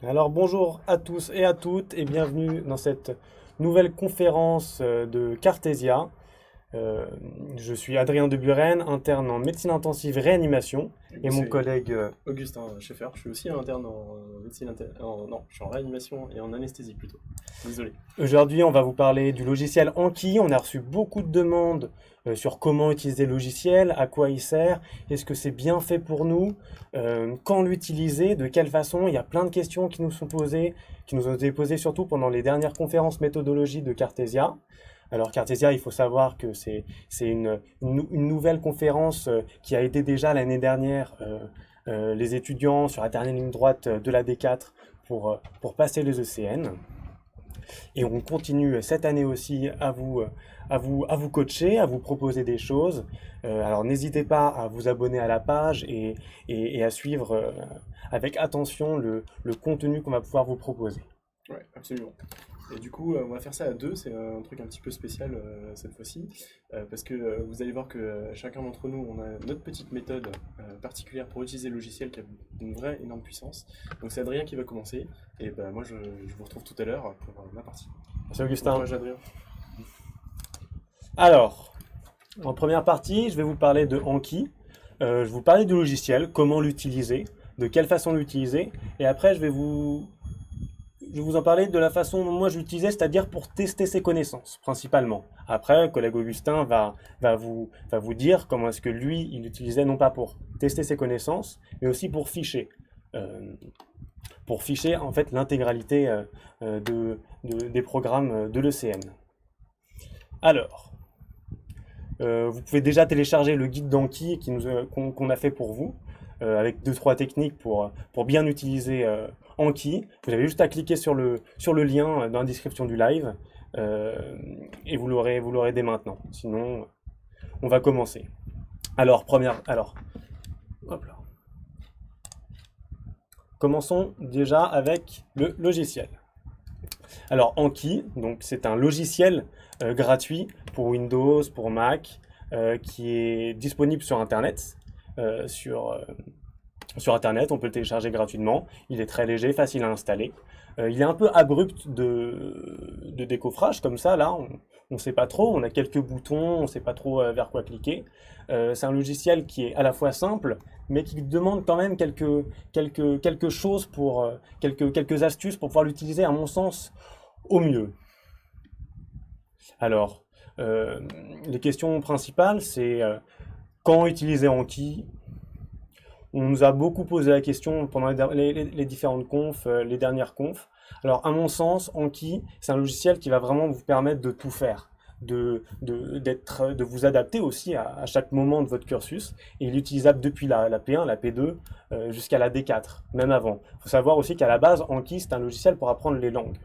Alors bonjour à tous et à toutes et bienvenue dans cette nouvelle conférence de Cartesia. Euh, je suis Adrien Deburen, interne en médecine intensive réanimation et Moi, mon c'est collègue Augustin Schaeffer. Je suis aussi interne en médecine non, je suis en réanimation et en anesthésie plutôt. Désolé. aujourd'hui on va vous parler du logiciel Anki. On a reçu beaucoup de demandes sur comment utiliser le logiciel, à quoi il sert, est-ce que c'est bien fait pour nous, quand l'utiliser, de quelle façon. Il y a plein de questions qui nous sont posées, qui nous ont été posées surtout pendant les dernières conférences méthodologie de Cartesia. Alors Cartesia, il faut savoir que c'est une nouvelle conférence qui a aidé déjà l'année dernière les étudiants sur la dernière ligne droite de la D4 pour passer les ECN. Et on continue cette année aussi à vous coacher, à vous proposer des choses. Alors n'hésitez pas à vous abonner à la page et à suivre avec attention le contenu qu'on va pouvoir vous proposer. Ouais, absolument. Et du coup, on va faire ça à deux. C'est un truc un petit peu spécial cette fois-ci. Parce que vous allez voir que chacun d'entre nous, on a notre petite méthode particulière pour utiliser le logiciel qui a une vraie énorme puissance. Donc c'est Adrien qui va commencer. Et ben, moi, je vous retrouve tout à l'heure pour ma partie. Merci Bon Augustin. courage, Adrien. Alors, en première partie, je vais vous parler de Anki. Je vais vous parler du logiciel, comment l'utiliser, de quelle façon l'utiliser. Et après, je vais vous en parler de la façon dont moi je l'utilisais, c'est-à-dire pour tester ses connaissances, principalement. Après, le collègue Augustin va vous dire comment est-ce que lui, il l'utilisait, non pas pour tester ses connaissances, mais aussi pour ficher. Euh, pour ficher, en fait, l'intégralité des programmes de l'ECN. Alors, vous pouvez déjà télécharger le guide d'Anki qu'on a fait pour vous, avec deux trois techniques pour bien utiliser Anki. Vous avez juste à cliquer sur le lien dans la description du live, et vous l'aurez dès maintenant. Sinon, on va commencer. Alors, hop là. Commençons déjà avec le logiciel. Alors Anki, donc c'est un logiciel gratuit pour Windows, pour Mac, qui est disponible sur Internet. Euh, sur, euh, sur Internet, on peut le télécharger gratuitement. Il est très léger, facile à installer. Il est un peu abrupt de décoffrage, comme ça, là, on ne sait pas trop, on a quelques boutons, on ne sait pas trop vers quoi cliquer. C'est un logiciel qui est à la fois simple, mais qui demande quand même quelques choses quelques astuces pour pouvoir l'utiliser, à mon sens, au mieux. Alors, euh, les questions principales, c'est quand utiliser Anki. On nous a beaucoup posé la question pendant les différentes confs, les dernières confs. Alors, à mon sens, Anki, c'est un logiciel qui va vraiment vous permettre de tout faire, de vous adapter aussi à chaque moment de votre cursus. Et il est utilisable depuis la P1, la P2, jusqu'à la D4, même avant. Il faut savoir aussi qu'à la base, Anki, c'est un logiciel pour apprendre les langues.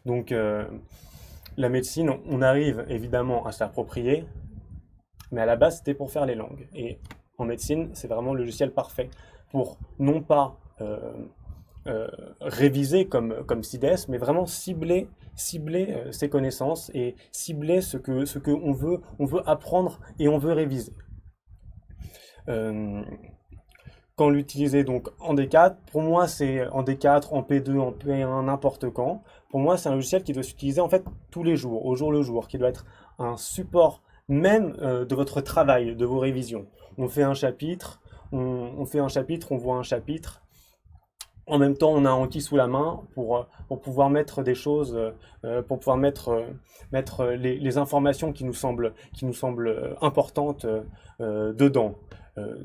Donc, la médecine, on arrive évidemment à s'approprier, mais à la base, c'était pour faire les langues. Et en médecine, c'est vraiment le logiciel parfait pour non pas réviser comme CIDES, mais vraiment cibler ses connaissances et cibler ce que on veut apprendre et on veut réviser. Euh, Quand l'utiliser donc en D4, pour moi c'est en D4, en P2, en P1, n'importe quand. Pour moi c'est un logiciel qui doit s'utiliser en fait tous les jours, au jour le jour, qui doit être un support même de votre travail, de vos révisions. On fait un chapitre, on fait un chapitre, on voit un chapitre. En même temps, on a un Anki sous la main pour pouvoir mettre des choses, pour pouvoir mettre les informations qui nous semblent importantes dedans. Euh,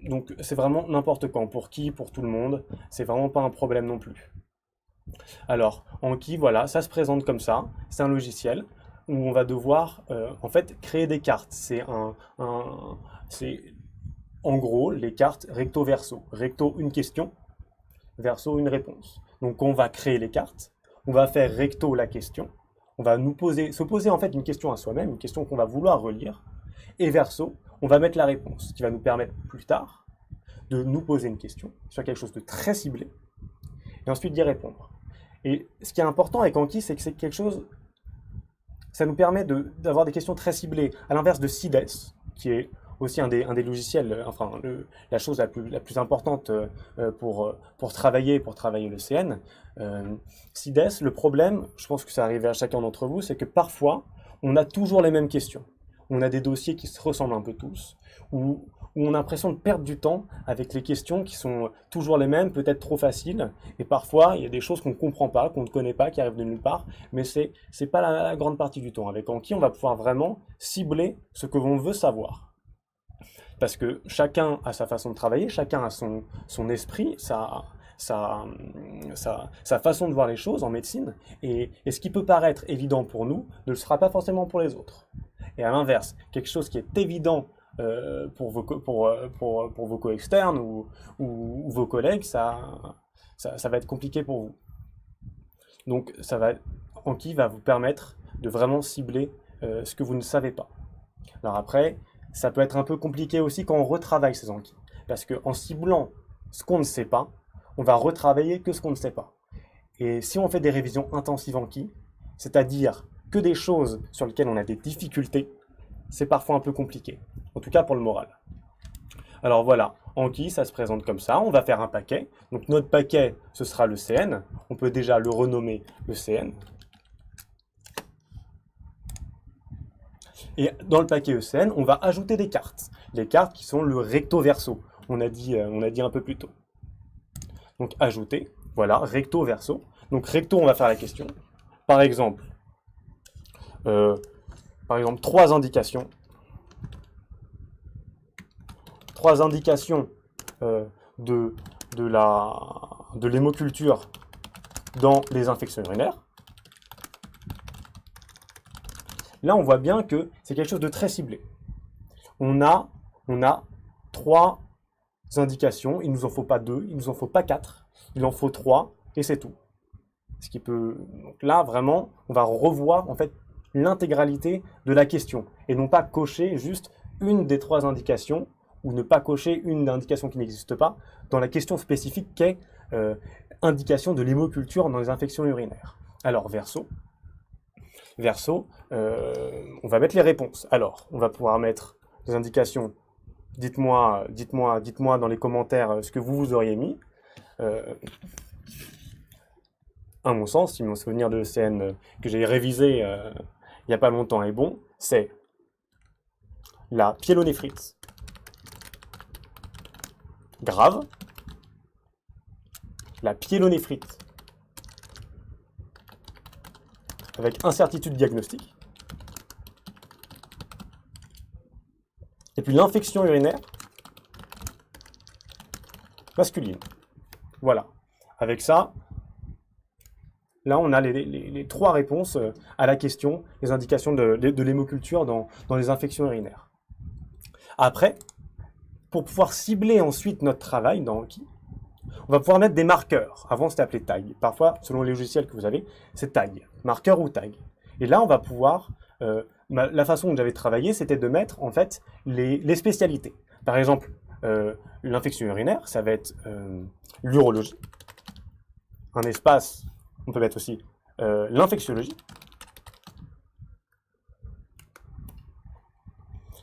donc c'est vraiment n'importe quand, pour qui, pour tout le monde, c'est vraiment pas un problème non plus. Alors, Anki, voilà, ça se présente comme ça, c'est un logiciel où on va devoir en fait créer des cartes. C'est en gros les cartes recto verso. Recto une question, verso une réponse. Donc on va créer les cartes, on va faire recto la question, on va se poser en fait une question à soi-même, une question qu'on va vouloir relire, et verso, on va mettre la réponse, qui va nous permettre plus tard de nous poser une question sur quelque chose de très ciblé, et ensuite d'y répondre. Et ce qui est important avec Anki, c'est que c'est quelque chose, ça nous permet d'avoir des questions très ciblées, à l'inverse de CIDES, qui est aussi un des logiciels, enfin la chose la plus importante pour travailler le CN. CIDES, le problème, je pense que ça arrive à chacun d'entre vous, c'est que parfois, on a toujours les mêmes questions. On a des dossiers qui se ressemblent un peu tous, où on a l'impression de perdre du temps avec les questions qui sont toujours les mêmes, peut-être trop faciles. Et parfois, il y a des choses qu'on ne comprend pas, qu'on ne connaît pas, qui arrivent de nulle part. Mais c'est pas la grande partie du temps. Avec Anki, on va pouvoir vraiment cibler ce que l'on veut savoir. Parce que chacun a sa façon de travailler, chacun a son esprit, sa façon de voir les choses en médecine. Et ce qui peut paraître évident pour nous ne le sera pas forcément pour les autres. Et à l'inverse, quelque chose qui est évident pour vos co-externes ou vos collègues, ça va être compliqué pour vous. Donc Anki va vous permettre de vraiment cibler ce que vous ne savez pas. Alors après, ça peut être un peu compliqué aussi quand on retravaille ces Anki. Parce qu'en ciblant ce qu'on ne sait pas, on va retravailler que ce qu'on ne sait pas. Et si on fait des révisions intensives Anki, c'est-à-dire que des choses sur lesquelles on a des difficultés, c'est parfois un peu compliqué, en tout cas pour le moral. Alors voilà, Anki, ça se présente comme ça, on va faire un paquet. Donc notre paquet, ce sera le CN, on peut déjà le renommer le CN. Et dans le paquet ECN, on va ajouter des cartes. Les cartes qui sont le recto verso, on a dit un peu plus tôt. Donc ajouter, voilà, recto verso. Donc recto, on va faire la question. Par exemple, 3 indications. 3 indications de l'hémoculture dans les infections urinaires. Là, on voit bien que c'est quelque chose de très ciblé. On a 3 indications, il ne nous en faut pas 2, il ne nous en faut pas 4, il en faut 3, et c'est tout. Ce qui peut... Donc là, vraiment, on va revoir en fait l'intégralité de la question, et non pas cocher juste une des 3 indications, ou ne pas cocher une indication qui n'existe pas, dans la question spécifique qu'est indication de l'hémoculture dans les infections urinaires. Alors, verso, on va mettre les réponses. Alors, on va pouvoir mettre des indications. Dites-moi dans les commentaires ce que vous auriez mis. À mon sens, si mon souvenir de l'ECN que j'ai révisé il n'y a pas longtemps est bon, c'est la pyélonéphrite grave, la pyélonéphrite avec incertitude diagnostique, et puis l'infection urinaire masculine. Voilà. Avec ça, là on a les 3 réponses à la question, les indications de l'hémoculture dans les infections urinaires. Après, pour pouvoir cibler ensuite notre travail dans Anki, on va pouvoir mettre des marqueurs. Avant, c'était appelé tag. Parfois, selon les logiciels que vous avez, c'est tag, marqueur ou tag. Et là, on va pouvoir... la façon dont j'avais travaillé, c'était de mettre, en fait, les spécialités. Par exemple, l'infection urinaire, ça va être l'urologie. Un espace, on peut mettre aussi l'infectiologie.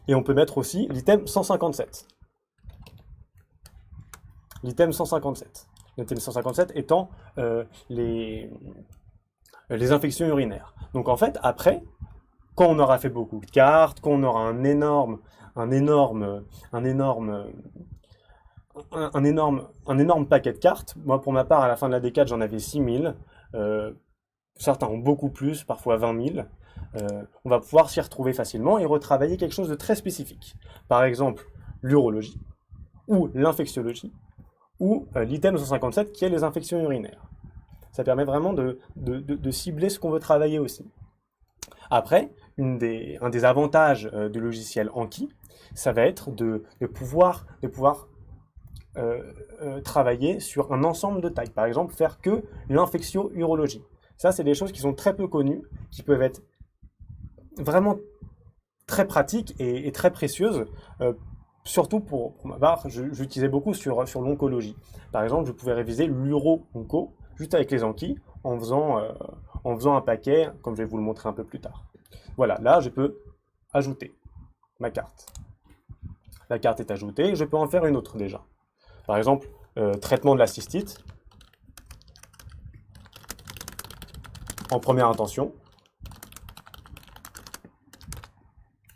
Et on peut mettre aussi l'item 157. L'item 157. L'item 157 étant les infections urinaires. Donc en fait, après, quand on aura fait beaucoup de cartes, quand on aura un énorme paquet de cartes, moi pour ma part, à la fin de la D4, j'en avais 6000. Certains ont beaucoup plus, parfois 20 000. On va pouvoir s'y retrouver facilement et retravailler quelque chose de très spécifique. Par exemple, l'urologie ou l'infectiologie, ou l'item 157 qui est les infections urinaires. Ça permet vraiment de cibler ce qu'on veut travailler aussi. Après, un des avantages du logiciel Anki, ça va être de pouvoir travailler sur un ensemble de tailles. Par exemple, faire que l'infectio-urologie. Ça, c'est des choses qui sont très peu connues, qui peuvent être vraiment très pratiques et très précieuses. Surtout pour ma part, j'utilisais beaucoup sur l'oncologie. Par exemple, je pouvais réviser l'uro-onco juste avec les Anki en faisant un paquet, comme je vais vous le montrer un peu plus tard. Voilà, là, je peux ajouter ma carte. la carte est ajoutée, je peux en faire une autre déjà. Par exemple, traitement de la cystite, en première intention.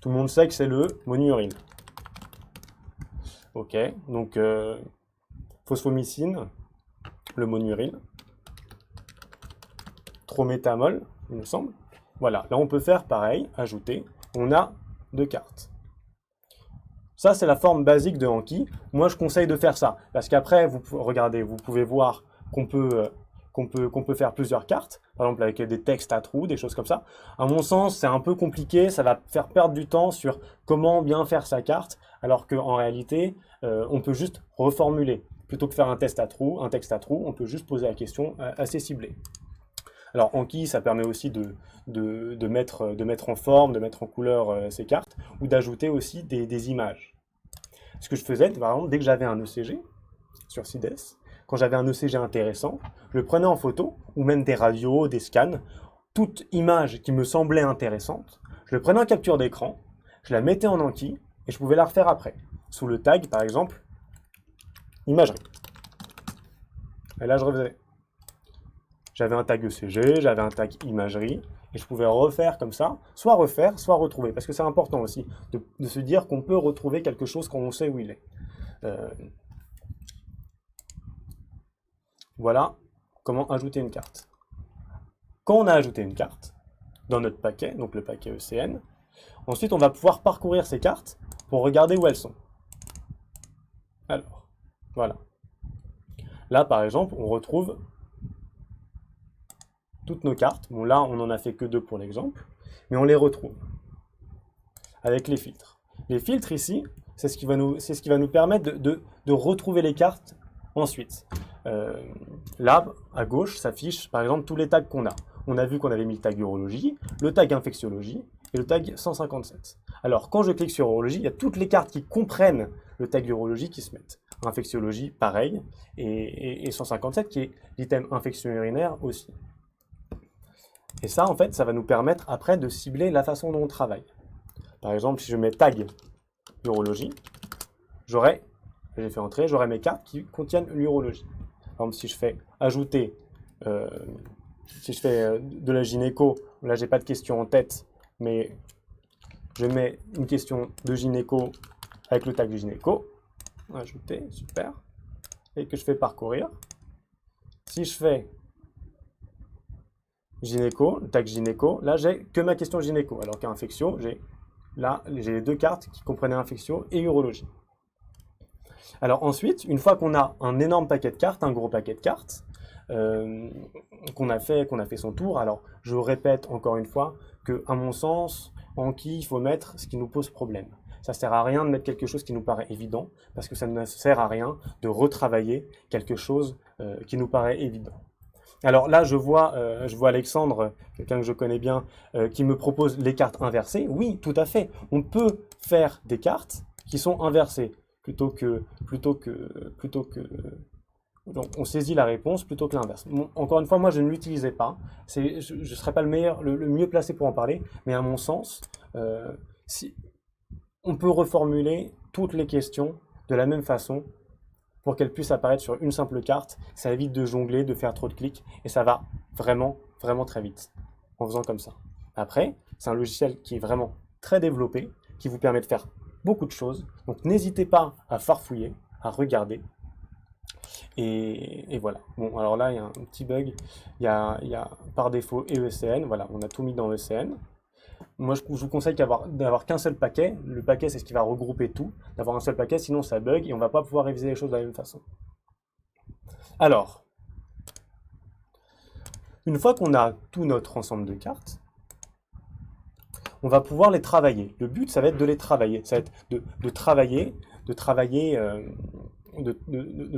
Tout le monde sait que c'est le monourine. Ok, donc phosphomycine, le monourine, trométamol, il me semble. Voilà, là on peut faire pareil, ajouter, on a 2 cartes. Ça c'est la forme basique de Anki. Moi je conseille de faire ça, parce qu'après, regardez, vous pouvez voir qu'on peut faire plusieurs cartes, par exemple avec des textes à trous, des choses comme ça. À mon sens, c'est un peu compliqué, ça va faire perdre du temps sur comment bien faire sa carte, alors qu'en réalité, on peut juste reformuler. Plutôt que faire un texte à trous, on peut juste poser la question assez ciblée. Alors Anki, ça permet aussi de mettre en forme, de mettre en couleur ces cartes, ou d'ajouter aussi des images. Ce que je faisais, par exemple, dès que j'avais un ECG sur CIDES, quand j'avais un ECG intéressant, je le prenais en photo, ou même des radios, des scans, toute image qui me semblait intéressante, je le prenais en capture d'écran, je la mettais en Anki, et je pouvais la refaire après, sous le tag, par exemple, imagerie. Et là, je refaisais. J'avais un tag ECG, j'avais un tag imagerie, et je pouvais refaire comme ça, soit refaire, soit retrouver, parce que c'est important aussi de se dire qu'on peut retrouver quelque chose quand on sait où il est. Voilà comment ajouter une carte. Quand on a ajouté une carte dans notre paquet, donc le paquet ECN, ensuite on va pouvoir parcourir ces cartes pour regarder où elles sont. Alors, voilà. Là par exemple, on retrouve toutes nos cartes. Bon là, on n'en a fait que 2 pour l'exemple, mais on les retrouve avec les filtres. Les filtres ici, c'est ce qui va nous permettre de retrouver les cartes ensuite. Là, à gauche, s'affiche par exemple tous les tags qu'on a. On a vu qu'on avait mis le tag urologie, le tag infectiologie et le tag 157. Alors, quand je clique sur urologie, il y a toutes les cartes qui comprennent le tag urologie qui se mettent. Infectiologie, pareil, et 157 qui est l'item infection urinaire aussi. Et ça, en fait, ça va nous permettre après de cibler la façon dont on travaille. Par exemple, si je mets tag urologie, j'ai fait entrer, j'aurai mes cartes qui contiennent l'urologie. Par exemple, si je fais ajouter, si je fais de la gynéco, là j'ai pas de question en tête, mais je mets une question de gynéco avec le tag de gynéco, ajouter, super, et que je fais parcourir. Si je fais gynéco, le tag gynéco, là j'ai que ma question gynéco, alors qu'à infectio, j'ai les 2 cartes qui comprenaient infectio et urologie. Alors ensuite, une fois qu'on a un énorme paquet de cartes, un gros paquet de cartes, qu'on a fait son tour, alors je répète encore une fois que, à mon sens, Anki, il faut mettre ce qui nous pose problème. Ça ne sert à rien de mettre quelque chose qui nous paraît évident, parce que ça ne sert à rien de retravailler quelque chose qui nous paraît évident. Alors là, je vois Alexandre, quelqu'un que je connais bien, qui me propose les cartes inversées. Oui, tout à fait. On peut faire des cartes qui sont inversées, plutôt que donc on saisit la réponse plutôt que l'inverse. Bon, encore une fois, moi je ne l'utilisais pas. Je ne serais pas le mieux placé pour en parler, mais à mon sens, si on peut reformuler toutes les questions de la même façon pour qu'elles puissent apparaître sur une simple carte. Ça évite de jongler, de faire trop de clics, et ça va vraiment, vraiment très vite en faisant comme ça. Après, c'est un logiciel qui est vraiment très développé, qui vous permet de faire beaucoup de choses. Donc n'hésitez pas à farfouiller, à regarder. Et voilà. Bon, alors là, il y a un petit bug. Il y a par défaut ECN. Voilà, on a tout mis dans ECN. Moi, je vous conseille d'avoir qu'un seul paquet. Le paquet, c'est ce qui va regrouper tout. D'avoir un seul paquet, sinon ça bug et on ne va pas pouvoir réviser les choses de la même façon. Alors, une fois qu'on a tout notre ensemble de cartes, on va pouvoir les travailler. Le but, ça va être de les travailler. Ça va être de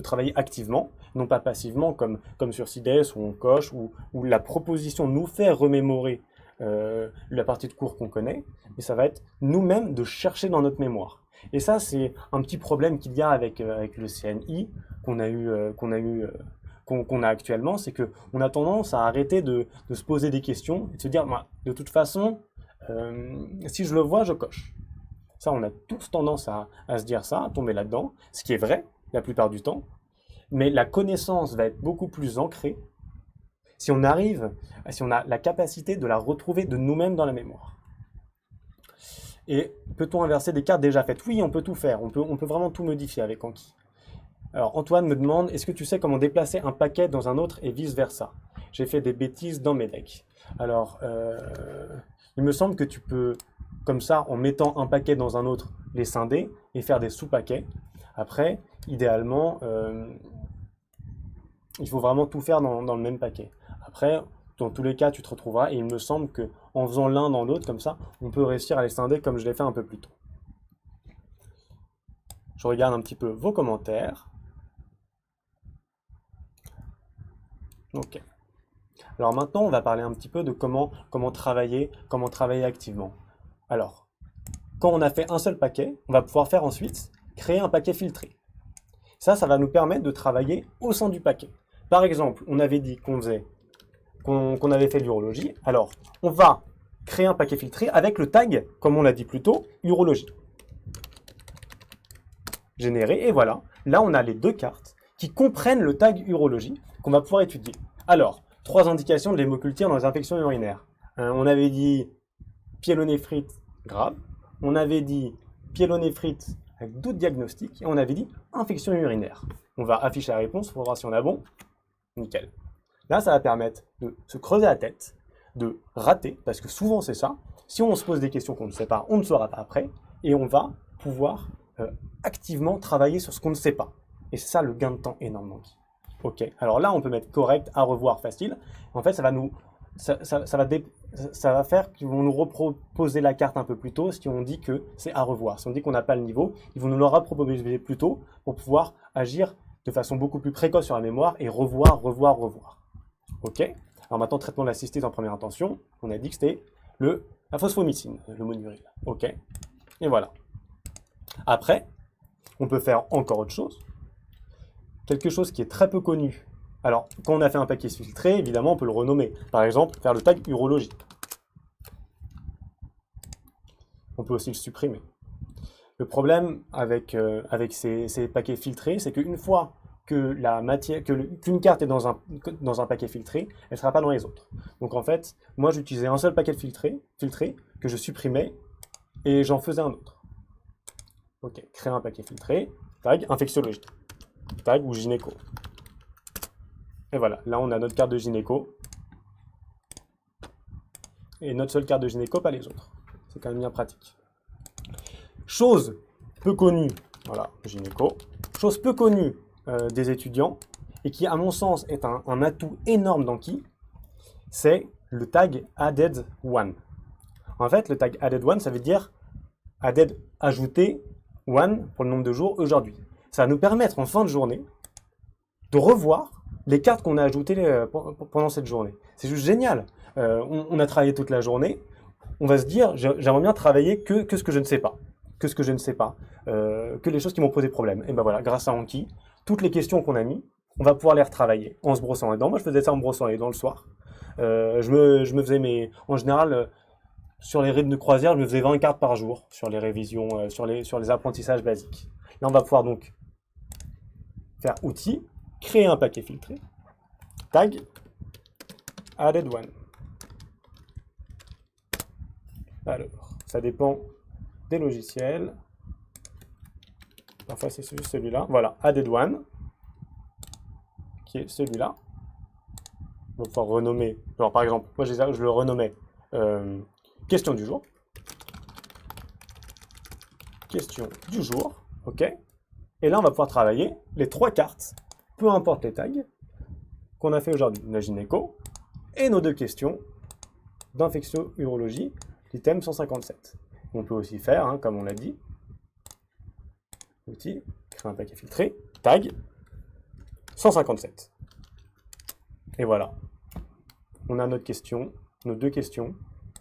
travailler activement, non pas passivement comme sur CIDES où on coche, où la proposition nous fait remémorer la partie de cours qu'on connaît, mais ça va être nous-mêmes de chercher dans notre mémoire. Et ça, c'est un petit problème qu'il y a avec le CNI qu'on a actuellement, c'est qu'on a tendance à arrêter de se poser des questions et de se dire, de toute façon, si je le vois, je coche. Ça, on a tous tendance à se dire ça, à tomber là-dedans, ce qui est vrai la plupart du temps. Mais la connaissance va être beaucoup plus ancrée si on arrive, si on a la capacité de la retrouver de nous-mêmes dans la mémoire. Et peut-on inverser des cartes déjà faites? Oui, on peut tout faire, on peut vraiment tout modifier avec Anki. Alors Antoine me demande, est-ce que tu sais comment déplacer un paquet dans un autre et vice-versa? J'ai fait des bêtises dans mes decks. Alors, il me semble que tu peux, comme ça, en mettant un paquet dans un autre, les scinder et faire des sous-paquets. Après, idéalement, il faut vraiment tout faire dans le même paquet. Après, dans tous les cas, tu te retrouveras et il me semble que en faisant l'un dans l'autre, comme ça, on peut réussir à les scinder comme je l'ai fait un peu plus tôt. Je regarde un petit peu vos commentaires. Ok. Alors maintenant, on va parler un petit peu de comment travailler activement. Alors, quand on a fait un seul paquet, on va pouvoir faire ensuite créer un paquet filtré. Ça va nous permettre de travailler au sein du paquet. Par exemple, on avait dit qu'on avait fait de l'urologie. Alors, on va créer un paquet filtré avec le tag, comme on l'a dit plus tôt, urologie. Générer, et voilà. Là, on a les deux cartes qui comprennent le tag urologie qu'on va pouvoir étudier. Alors, 3 indications de l'hémoculture dans les infections urinaires. On avait dit pyélonéphrite grave, on avait dit pyélonéphrite avec doute diagnostic, et on avait dit infection urinaire. On va afficher la réponse pour voir si on a bon. Nickel. Là, ça va permettre de se creuser la tête, de rater, parce que souvent c'est ça. Si on se pose des questions qu'on ne sait pas, on ne saura pas après, et on va pouvoir activement travailler sur ce qu'on ne sait pas. Et c'est ça le gain de temps énorme d'Anki. Ok, alors là on peut mettre correct, à revoir, facile. En fait, ça va faire qu'ils vont nous reproposer la carte un peu plus tôt si on dit que c'est à revoir. Si on dit qu'on n'a pas le niveau, ils vont nous le reproposer plus tôt pour pouvoir agir de façon beaucoup plus précoce sur la mémoire et revoir. Ok, alors maintenant traitement de la cystite en première intention. On a dit que c'était la phosphomycine, le mononurile. Ok, et voilà. Après, on peut faire encore autre chose. Quelque chose qui est très peu connu. Alors, quand on a fait un paquet filtré, évidemment, on peut le renommer. Par exemple, faire le tag urologie. On peut aussi le supprimer. Le problème avec ces paquets filtrés, c'est qu'une fois que qu'une carte est dans un paquet filtré, elle ne sera pas dans les autres. Donc en fait, moi j'utilisais un seul paquet filtré que je supprimais et j'en faisais un autre. Ok, créer un paquet filtré, tag infectiologie, tag ou gynéco. Et voilà, là on a notre carte de gynéco. Et notre seule carte de gynéco, pas les autres. C'est quand même bien pratique. Chose peu connue, voilà, gynéco. Chose peu connue des étudiants, et qui à mon sens est un atout énorme d'Anki, c'est le tag added one. En fait, le tag added one, ça veut dire added ajouté one pour le nombre de jours aujourd'hui. Ça va nous permettre en fin de journée de revoir les cartes qu'on a ajoutées pendant cette journée. C'est juste génial. On a travaillé toute la journée. On va se dire, j'aimerais bien travailler que ce que je ne sais pas. Que les choses qui m'ont posé problème. Et ben voilà, grâce à Anki, toutes les questions qu'on a mis, on va pouvoir les retravailler en se brossant les dents. Moi, je faisais ça en me brossant les dents le soir. Je me faisais en général, sur les rythmes de croisière, je me faisais 20 cartes par jour sur les révisions, sur les apprentissages basiques. Là, on va pouvoir donc faire outils, créer un paquet filtré, tag, added one. Alors, ça dépend des logiciels. Parfois, c'est juste celui-là. Voilà, added one, qui est celui-là. On va pouvoir renommer. Alors, par exemple, moi, je le renommais question du jour. Question du jour. OK. Et là, on va pouvoir travailler les 3 cartes, peu importe les tags, qu'on a fait aujourd'hui. La gynéco et nos 2 questions d'infection-urologie, l'item 157. On peut aussi faire, comme on l'a dit, outil, créer un paquet filtré, tag 157. Et voilà. On a notre question, nos 2 questions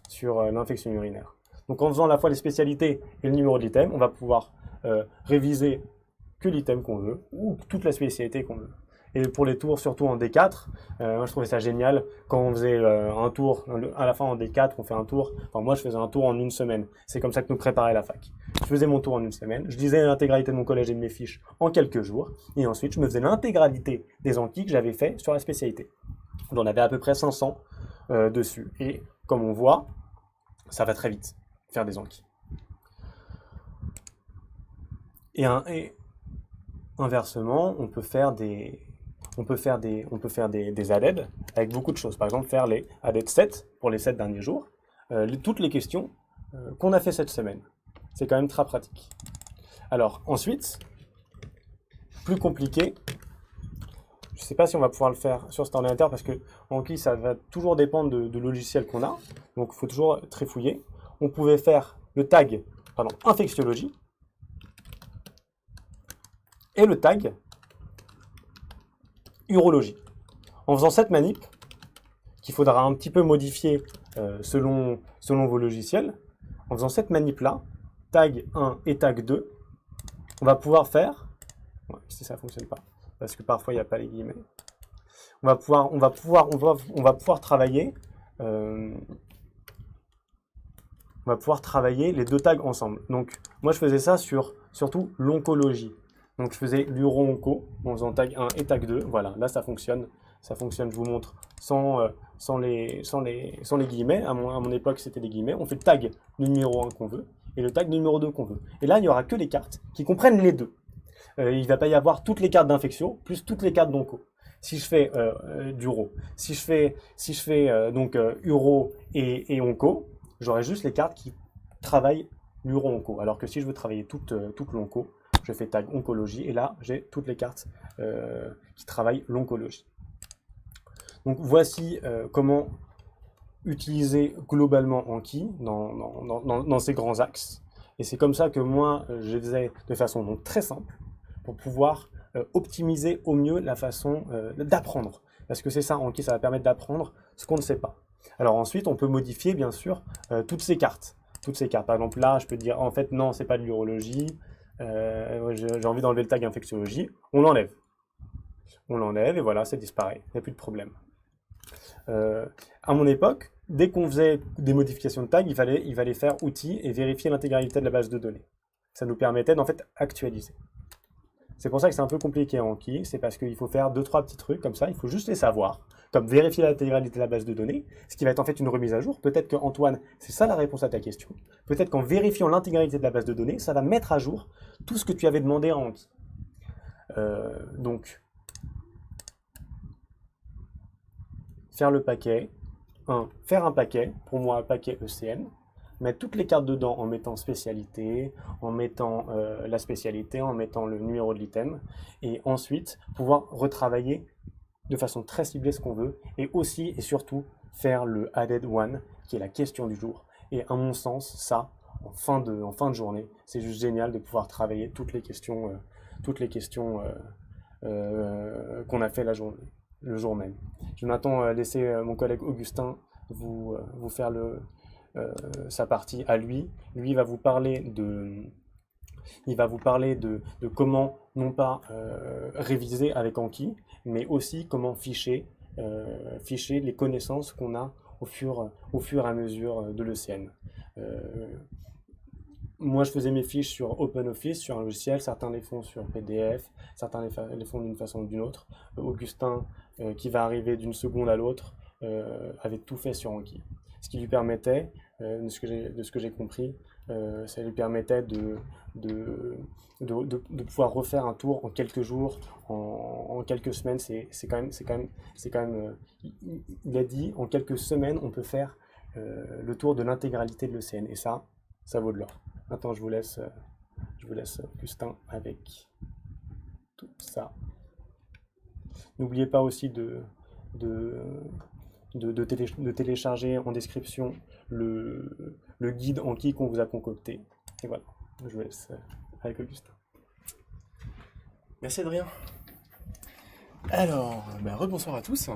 sur l'infection urinaire. Donc en faisant à la fois les spécialités et le numéro de l'item, on va pouvoir réviser que l'item qu'on veut, ou toute la spécialité qu'on veut. Et pour les tours, surtout en D4, moi je trouvais ça génial. Quand on faisait un tour, à la fin en D4, on fait un tour. Enfin, moi je faisais un tour en une semaine. C'est comme ça que nous préparait la fac. Je faisais mon tour en une semaine, je lisais l'intégralité de mon collège et de mes fiches en quelques jours, et ensuite je me faisais l'intégralité des Ankis que j'avais fait sur la spécialité. J'en avais à peu près 500 dessus. Et comme on voit, ça va très vite, faire des Ankis. Et inversement, on peut faire des ADED avec beaucoup de choses. Par exemple, faire les ADED 7 pour les 7 derniers jours. Toutes les questions qu'on a fait cette semaine. C'est quand même très pratique. Alors, ensuite, plus compliqué, je ne sais pas si on va pouvoir le faire sur cet ordinateur parce que Anki, ça va toujours dépendre de logiciel qu'on a. Donc, il faut toujours trifouiller. On pouvait faire le tag infectiologie et le tag urologie. En faisant cette manip, qu'il faudra un petit peu modifier selon vos logiciels, en faisant cette manip-là, tag 1 et tag 2, on va pouvoir faire, si ça ne fonctionne pas, parce que parfois il n'y a pas les guillemets, on va pouvoir travailler les deux tags ensemble. Donc moi je faisais ça sur surtout l'oncologie. Donc je faisais l'uro-onco en faisant tag 1 et tag 2. Voilà, là ça fonctionne. Ça fonctionne, je vous montre sans les guillemets. À mon époque, c'était des guillemets. On fait le tag numéro 1 qu'on veut et le tag numéro 2 qu'on veut. Et là, il n'y aura que les cartes qui comprennent les deux. Il ne va pas y avoir toutes les cartes d'infection plus toutes les cartes d'onco. Si je fais d'uro, si je fais donc uro et onco, j'aurai juste les cartes qui travaillent l'uro-onco. Alors que si je veux travailler toute l'onco, je fais tag oncologie et là, j'ai toutes les cartes qui travaillent l'oncologie. Donc voici comment utiliser globalement Anki dans ces grands axes. Et c'est comme ça que moi, je faisais de façon donc très simple pour pouvoir optimiser au mieux la façon d'apprendre. Parce que c'est ça, Anki, ça va permettre d'apprendre ce qu'on ne sait pas. Alors ensuite, on peut modifier bien sûr toutes ces cartes. Par exemple là, je peux dire en fait non, c'est pas de l'urologie, j'ai envie d'enlever le tag infectiologie, on l'enlève. Et voilà, ça disparaît, il n'y a plus de problème. À mon époque, dès qu'on faisait des modifications de tag, il fallait faire outils et vérifier l'intégralité de la base de données. Ça nous permettait d'en fait actualiser. C'est pour ça que c'est un peu compliqué en Anki, c'est parce qu'il faut faire 2-3 petits trucs comme ça, il faut juste les savoir, comme vérifier l'intégralité de la base de données, ce qui va être en fait une remise à jour. Peut-être que Antoine, c'est ça la réponse à ta question. Peut-être qu'en vérifiant l'intégralité de la base de données, ça va mettre à jour tout ce que tu avais demandé en Anki. Donc, faire le paquet, faire un paquet, pour moi un paquet ECN, mettre toutes les cartes dedans en mettant spécialité, en mettant la spécialité, en mettant le numéro de l'item, et ensuite pouvoir retravailler de façon très ciblée ce qu'on veut, et aussi et surtout faire le added one, qui est la question du jour. Et à mon sens, ça, en fin de journée, c'est juste génial de pouvoir travailler toutes les questions qu'on a fait le jour même. Je m'attends à laisser mon collègue Augustin vous faire sa partie à lui. Lui, il va vous parler de comment, non pas réviser avec Anki, mais aussi comment ficher les connaissances qu'on a au fur et à mesure de l'ECN. Moi, je faisais mes fiches sur OpenOffice, sur un logiciel. Certains les font sur PDF, certains les font d'une façon ou d'une autre. Augustin, qui va arriver d'une seconde à l'autre, avait tout fait sur Anki. Ce qui lui permettait, de ce que j'ai compris, ça lui permettait de pouvoir refaire un tour en quelques jours, en quelques semaines. C'est quand même il a dit en quelques semaines, on peut faire le tour de l'intégralité de l'ECN. Et ça vaut de l'or. Maintenant, je vous laisse Augustin avec tout ça. N'oubliez pas aussi de télécharger en description le guide Anki qu'on vous a concocté. Et voilà, je vous laisse avec Augustin. Merci Adrien. Alors, rebonsoir à tous.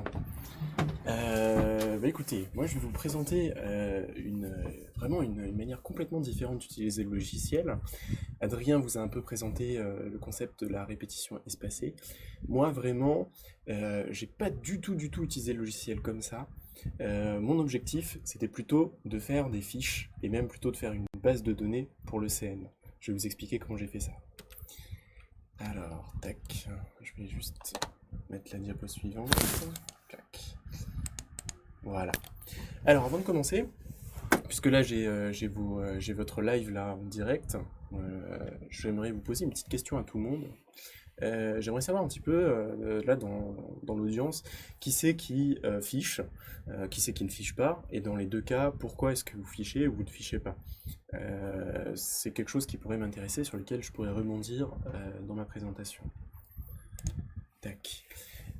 Écoutez, moi je vais vous présenter vraiment une manière complètement différente d'utiliser le logiciel. Adrien vous a un peu présenté le concept de la répétition espacée. Moi vraiment, j'ai pas du tout utilisé le logiciel comme ça. Mon objectif c'était plutôt de faire des fiches et même plutôt de faire une base de données pour le CN. je vais vous expliquer comment j'ai fait ça. Alors, tac, je vais juste mettre la diapo suivante. Clac. Voilà. Alors, avant de commencer, puisque là j'ai votre live là en direct, j'aimerais vous poser une petite question à tout le monde. J'aimerais savoir un petit peu, là dans l'audience, qui c'est qui fiche, qui c'est qui ne fiche pas, et dans les deux cas, pourquoi est-ce que vous fichez ou vous ne fichez pas. C'est quelque chose qui pourrait m'intéresser, sur lequel je pourrais rebondir dans ma présentation. Tac.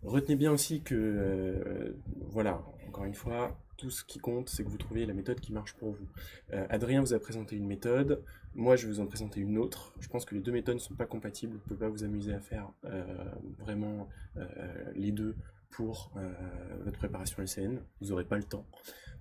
Retenez bien aussi que, voilà, encore une fois, tout ce qui compte, c'est que vous trouviez la méthode qui marche pour vous. Adrien vous a présenté une méthode, moi je vais vous en présenter une autre. Je pense que les deux méthodes ne sont pas compatibles, vous ne pouvez pas vous amuser à faire vraiment les deux pour votre préparation LCN, vous n'aurez pas le temps.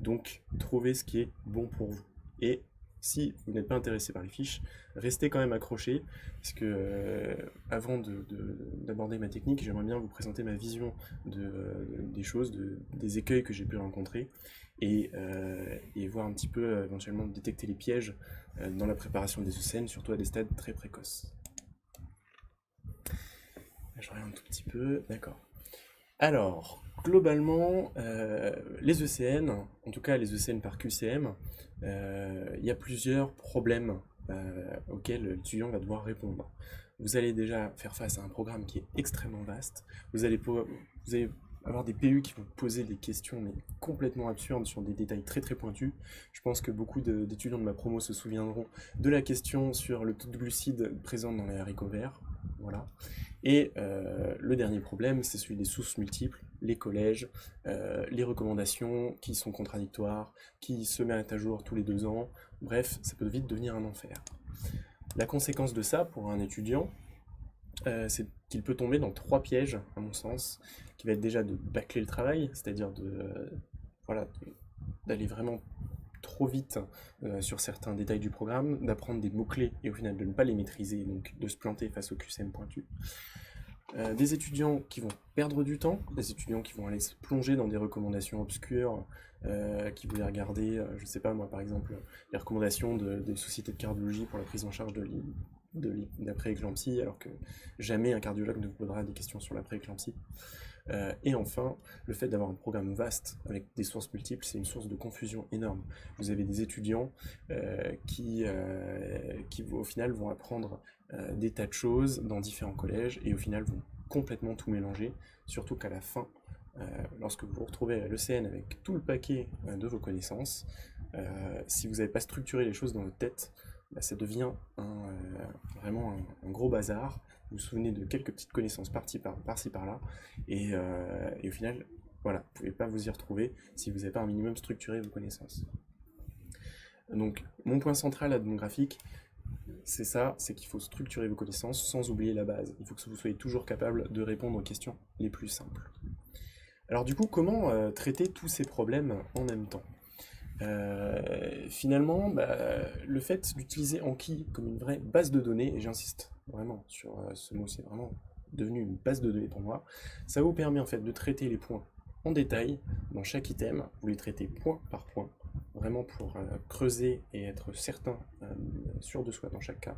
Donc, trouvez ce qui est bon pour vous. Et si vous n'êtes pas intéressé par les fiches, restez quand même accroché, parce que avant d'aborder ma technique, j'aimerais bien vous présenter ma vision des choses, des écueils que j'ai pu rencontrer, et voir un petit peu, éventuellement, détecter les pièges dans la préparation des ECN, surtout à des stades très précoces. Je regarde un tout petit peu, d'accord. Alors, globalement, les ECN, en tout cas les ECN par QCM, il y a plusieurs problèmes auxquels l'étudiant va devoir répondre. Vous allez déjà faire face à un programme qui est extrêmement vaste. Vous allez avoir des PU qui vont poser des questions mais complètement absurdes sur des détails très très pointus. Je pense que beaucoup d'étudiants de ma promo se souviendront de la question sur le taux de glucides présent dans les haricots verts. Voilà. Et le dernier problème, c'est celui des sources multiples, les collèges, les recommandations qui sont contradictoires, qui se mettent à jour tous les 2 ans. Bref, ça peut vite devenir un enfer. La conséquence de ça, pour un étudiant, c'est qu'il peut tomber dans 3 pièges, à mon sens, qui va être déjà de bâcler le travail, c'est-à-dire d'aller vraiment trop vite sur certains détails du programme, d'apprendre des mots-clés et au final de ne pas les maîtriser, donc de se planter face au QCM pointu. Des étudiants qui vont perdre du temps, des étudiants qui vont aller se plonger dans des recommandations obscures, qui voulaient regarder, je sais pas moi par exemple, les recommandations des sociétés de cardiologie pour la prise en charge de l'après-éclampsie, alors que jamais un cardiologue ne vous posera des questions sur l'après-éclampsie. Et enfin, le fait d'avoir un programme vaste avec des sources multiples, c'est une source de confusion énorme. Vous avez des étudiants qui au final vont apprendre des tas de choses dans différents collèges et au final vont complètement tout mélanger, surtout qu'à la fin, lorsque vous vous retrouvez à l'ECN avec tout le paquet de vos connaissances, si vous n'avez pas structuré les choses dans votre tête, ça devient vraiment un gros bazar. Vous vous souvenez de quelques petites connaissances par-ci par-là, et au final, voilà, vous ne pouvez pas vous y retrouver si vous n'avez pas un minimum structuré vos connaissances. Donc, mon point central là, de mon graphique, c'est ça, c'est qu'il faut structurer vos connaissances sans oublier la base. Il faut que vous soyez toujours capable de répondre aux questions les plus simples. Alors du coup, comment traiter tous ces problèmes en même temps ? Finalement, le fait d'utiliser Anki comme une vraie base de données, et j'insiste vraiment sur ce mot, c'est vraiment devenu une base de données pour moi, ça vous permet en fait de traiter les points en détail dans chaque item, vous les traitez point par point, vraiment pour creuser et être certain, sûr de soi dans chaque cas.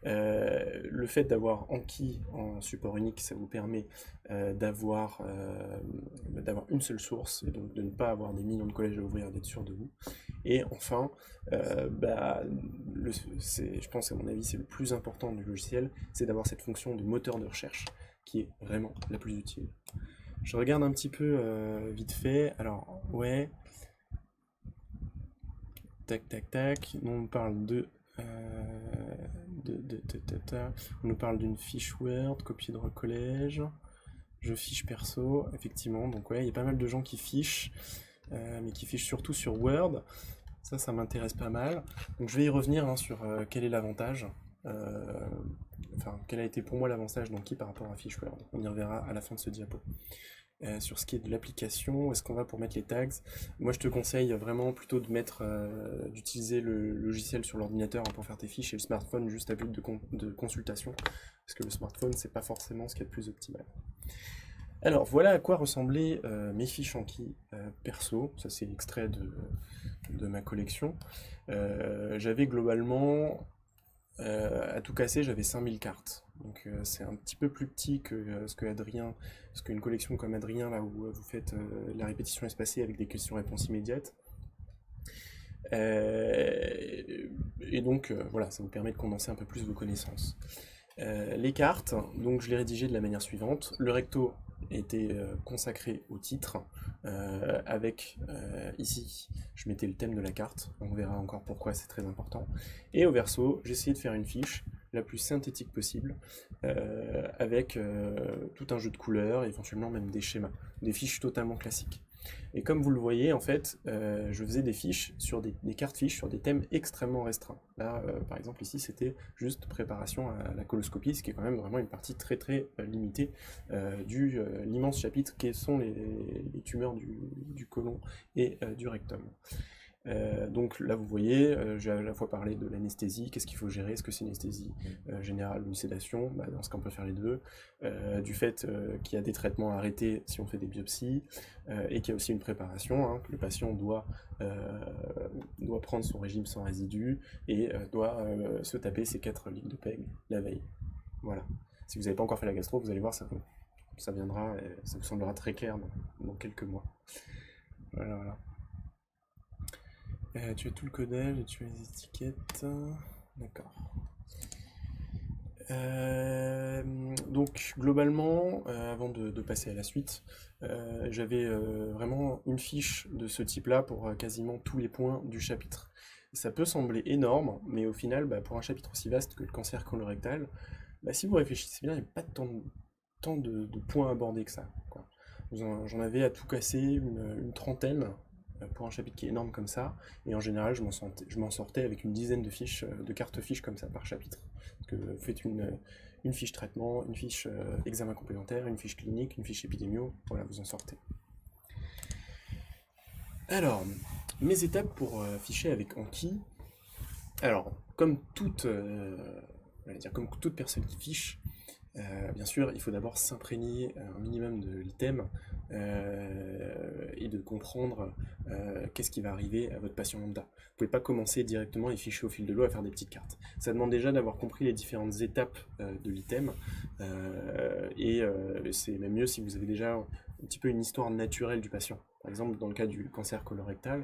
Le fait d'avoir Anki en support unique, ça vous permet d'avoir une seule source, et donc de ne pas avoir des millions de collèges à ouvrir, d'être sûr de vous. Et enfin, je pense à mon avis c'est le plus important du logiciel, c'est d'avoir cette fonction de moteur de recherche qui est vraiment la plus utile. Je regarde un petit peu vite fait, alors ouais, tac tac tac, on parle on nous parle d'une fiche Word, copier de collège, je fiche perso, effectivement, donc ouais, il y a pas mal de gens qui fichent, mais qui fichent surtout sur Word, ça m'intéresse pas mal, donc je vais y revenir sur quel est l'avantage, quel a été pour moi l'avantage d'Anki par rapport à fiche Word, on y reverra à la fin de ce diapo. Sur ce qui est de l'application, où est-ce qu'on va pour mettre les tags? Moi je te conseille vraiment plutôt d'utiliser le logiciel sur l'ordinateur pour faire tes fiches et le smartphone juste à but de consultation, parce que le smartphone c'est pas forcément ce qu'il y a de plus optimal. Alors voilà à quoi ressemblaient mes fiches Anki perso, ça c'est extrait de ma collection. J'avais globalement à tout casser, j'avais 5000 cartes. Donc c'est un petit peu plus petit que ce qu'une collection comme Adrien, là où vous faites la répétition espacée avec des questions-réponses immédiates. Et donc voilà, ça vous permet de condenser un peu plus vos connaissances. Les cartes, donc je les rédigées de la manière suivante. Le recto était consacré au titre, avec ici, je mettais le thème de la carte, on verra encore pourquoi c'est très important. Et au verso, j'ai essayé de faire une fiche la plus synthétique possible, avec tout un jeu de couleurs, éventuellement même des schémas, des fiches totalement classiques. Et comme vous le voyez, en fait, je faisais des fiches sur des cartes fiches sur des thèmes extrêmement restreints. Là, par exemple, ici, c'était juste préparation à la coloscopie, ce qui est quand même vraiment une partie très très limitée du l'immense chapitre qui sont les tumeurs du côlon et du rectum. Donc là, vous voyez, j'ai à la fois parlé de l'anesthésie, qu'est-ce qu'il faut gérer, est-ce que c'est une anesthésie générale ou une sédation, dans ce cas on peut faire les deux, du fait qu'il y a des traitements à arrêter si on fait des biopsies, et qu'il y a aussi une préparation, hein, que le patient doit prendre son régime sans résidus et doit se taper ses 4 lignes de PEG la veille. Voilà. Si vous n'avez pas encore fait la gastro, vous allez voir, ça viendra, ça vous semblera très clair dans quelques mois. Voilà, voilà. Tu as tout le codage et tu as les étiquettes. D'accord. Donc globalement, avant de passer à la suite, j'avais vraiment une fiche de ce type-là pour quasiment tous les points du chapitre. Ça peut sembler énorme, mais au final, pour un chapitre aussi vaste que le cancer colorectal, si vous réfléchissez bien, il n'y a pas tant de points abordés que ça, quoi. J'en avais à tout casser une trentaine pour un chapitre qui est énorme comme ça, et en général je m'en sortais avec une dizaine de fiches, de cartes fiches comme ça par chapitre. Parce que vous faites une fiche traitement, une fiche examen complémentaire, une fiche clinique, une fiche épidémio, voilà, vous en sortez. Alors, mes étapes pour ficher avec Anki. Alors, comme toute personne qui fiche, bien sûr, il faut d'abord s'imprégner un minimum de l'item et de comprendre qu'est-ce qui va arriver à votre patient lambda. Vous ne pouvez pas commencer directement et ficher au fil de l'eau à faire des petites cartes. Ça demande déjà d'avoir compris les différentes étapes de l'item, et c'est même mieux si vous avez déjà un petit peu une histoire naturelle du patient. Par exemple, dans le cas du cancer colorectal,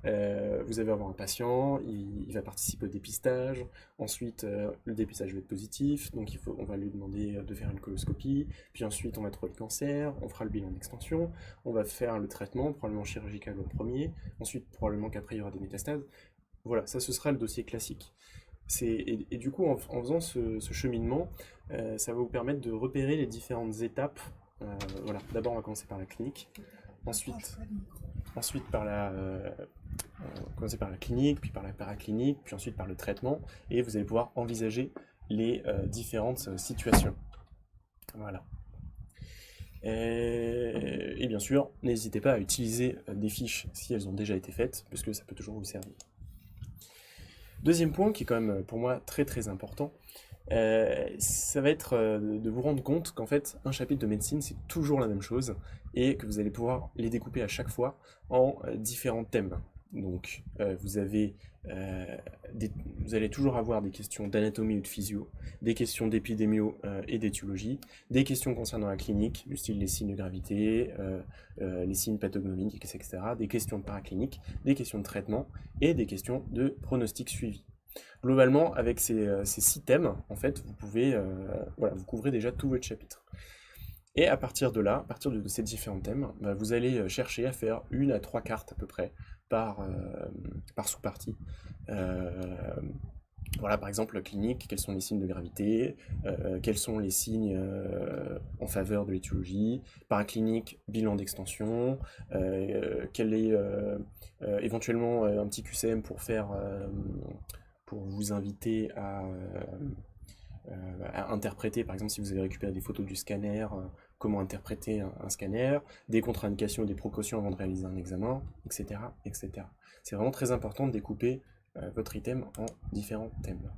vous allez avoir un patient, il va participer au dépistage, ensuite le dépistage va être positif, donc on va lui demander de faire une coloscopie, puis ensuite on va trouver le cancer, on fera le bilan d'extension, on va faire le traitement, probablement chirurgical au premier, ensuite probablement qu'après il y aura des métastases. Voilà, ça ce sera le dossier classique. Et du coup, en faisant ce cheminement, ça va vous permettre de repérer les différentes étapes. Voilà, d'abord on va commencer par la clinique, ensuite commencer par la clinique, puis par la paraclinique, puis ensuite par le traitement, et vous allez pouvoir envisager les différentes situations. Voilà. Et bien sûr, n'hésitez pas à utiliser des fiches si elles ont déjà été faites, parce que ça peut toujours vous servir. Deuxième point qui est quand même pour moi très très important, ça va être de vous rendre compte qu'en fait un chapitre de médecine c'est toujours la même chose et que vous allez pouvoir les découper à chaque fois en différents thèmes. Donc vous allez toujours avoir des questions d'anatomie ou de physio, des questions d'épidémio et d'étiologie, des questions concernant la clinique, du style les signes de gravité, les signes pathognomiques, etc., des questions de paraclinique, des questions de traitement et des questions de pronostic suivi. Globalement, avec ces 6 thèmes, en fait, vous couvrez déjà tout votre chapitre. Et à partir de là, à partir de ces différents thèmes, vous allez chercher à faire 1 à 3 cartes à peu près par sous-partie. Voilà, par exemple, clinique, quels sont les signes de gravité, quels sont les signes en faveur de l'étiologie, paraclinique, bilan d'extension, quel est éventuellement un petit QCM pour vous inviter à interpréter, par exemple, si vous avez récupéré des photos du scanner, comment interpréter un scanner, des contre-indications ou des précautions avant de réaliser un examen, etc., etc. C'est vraiment très important de découper votre item en différents thèmes.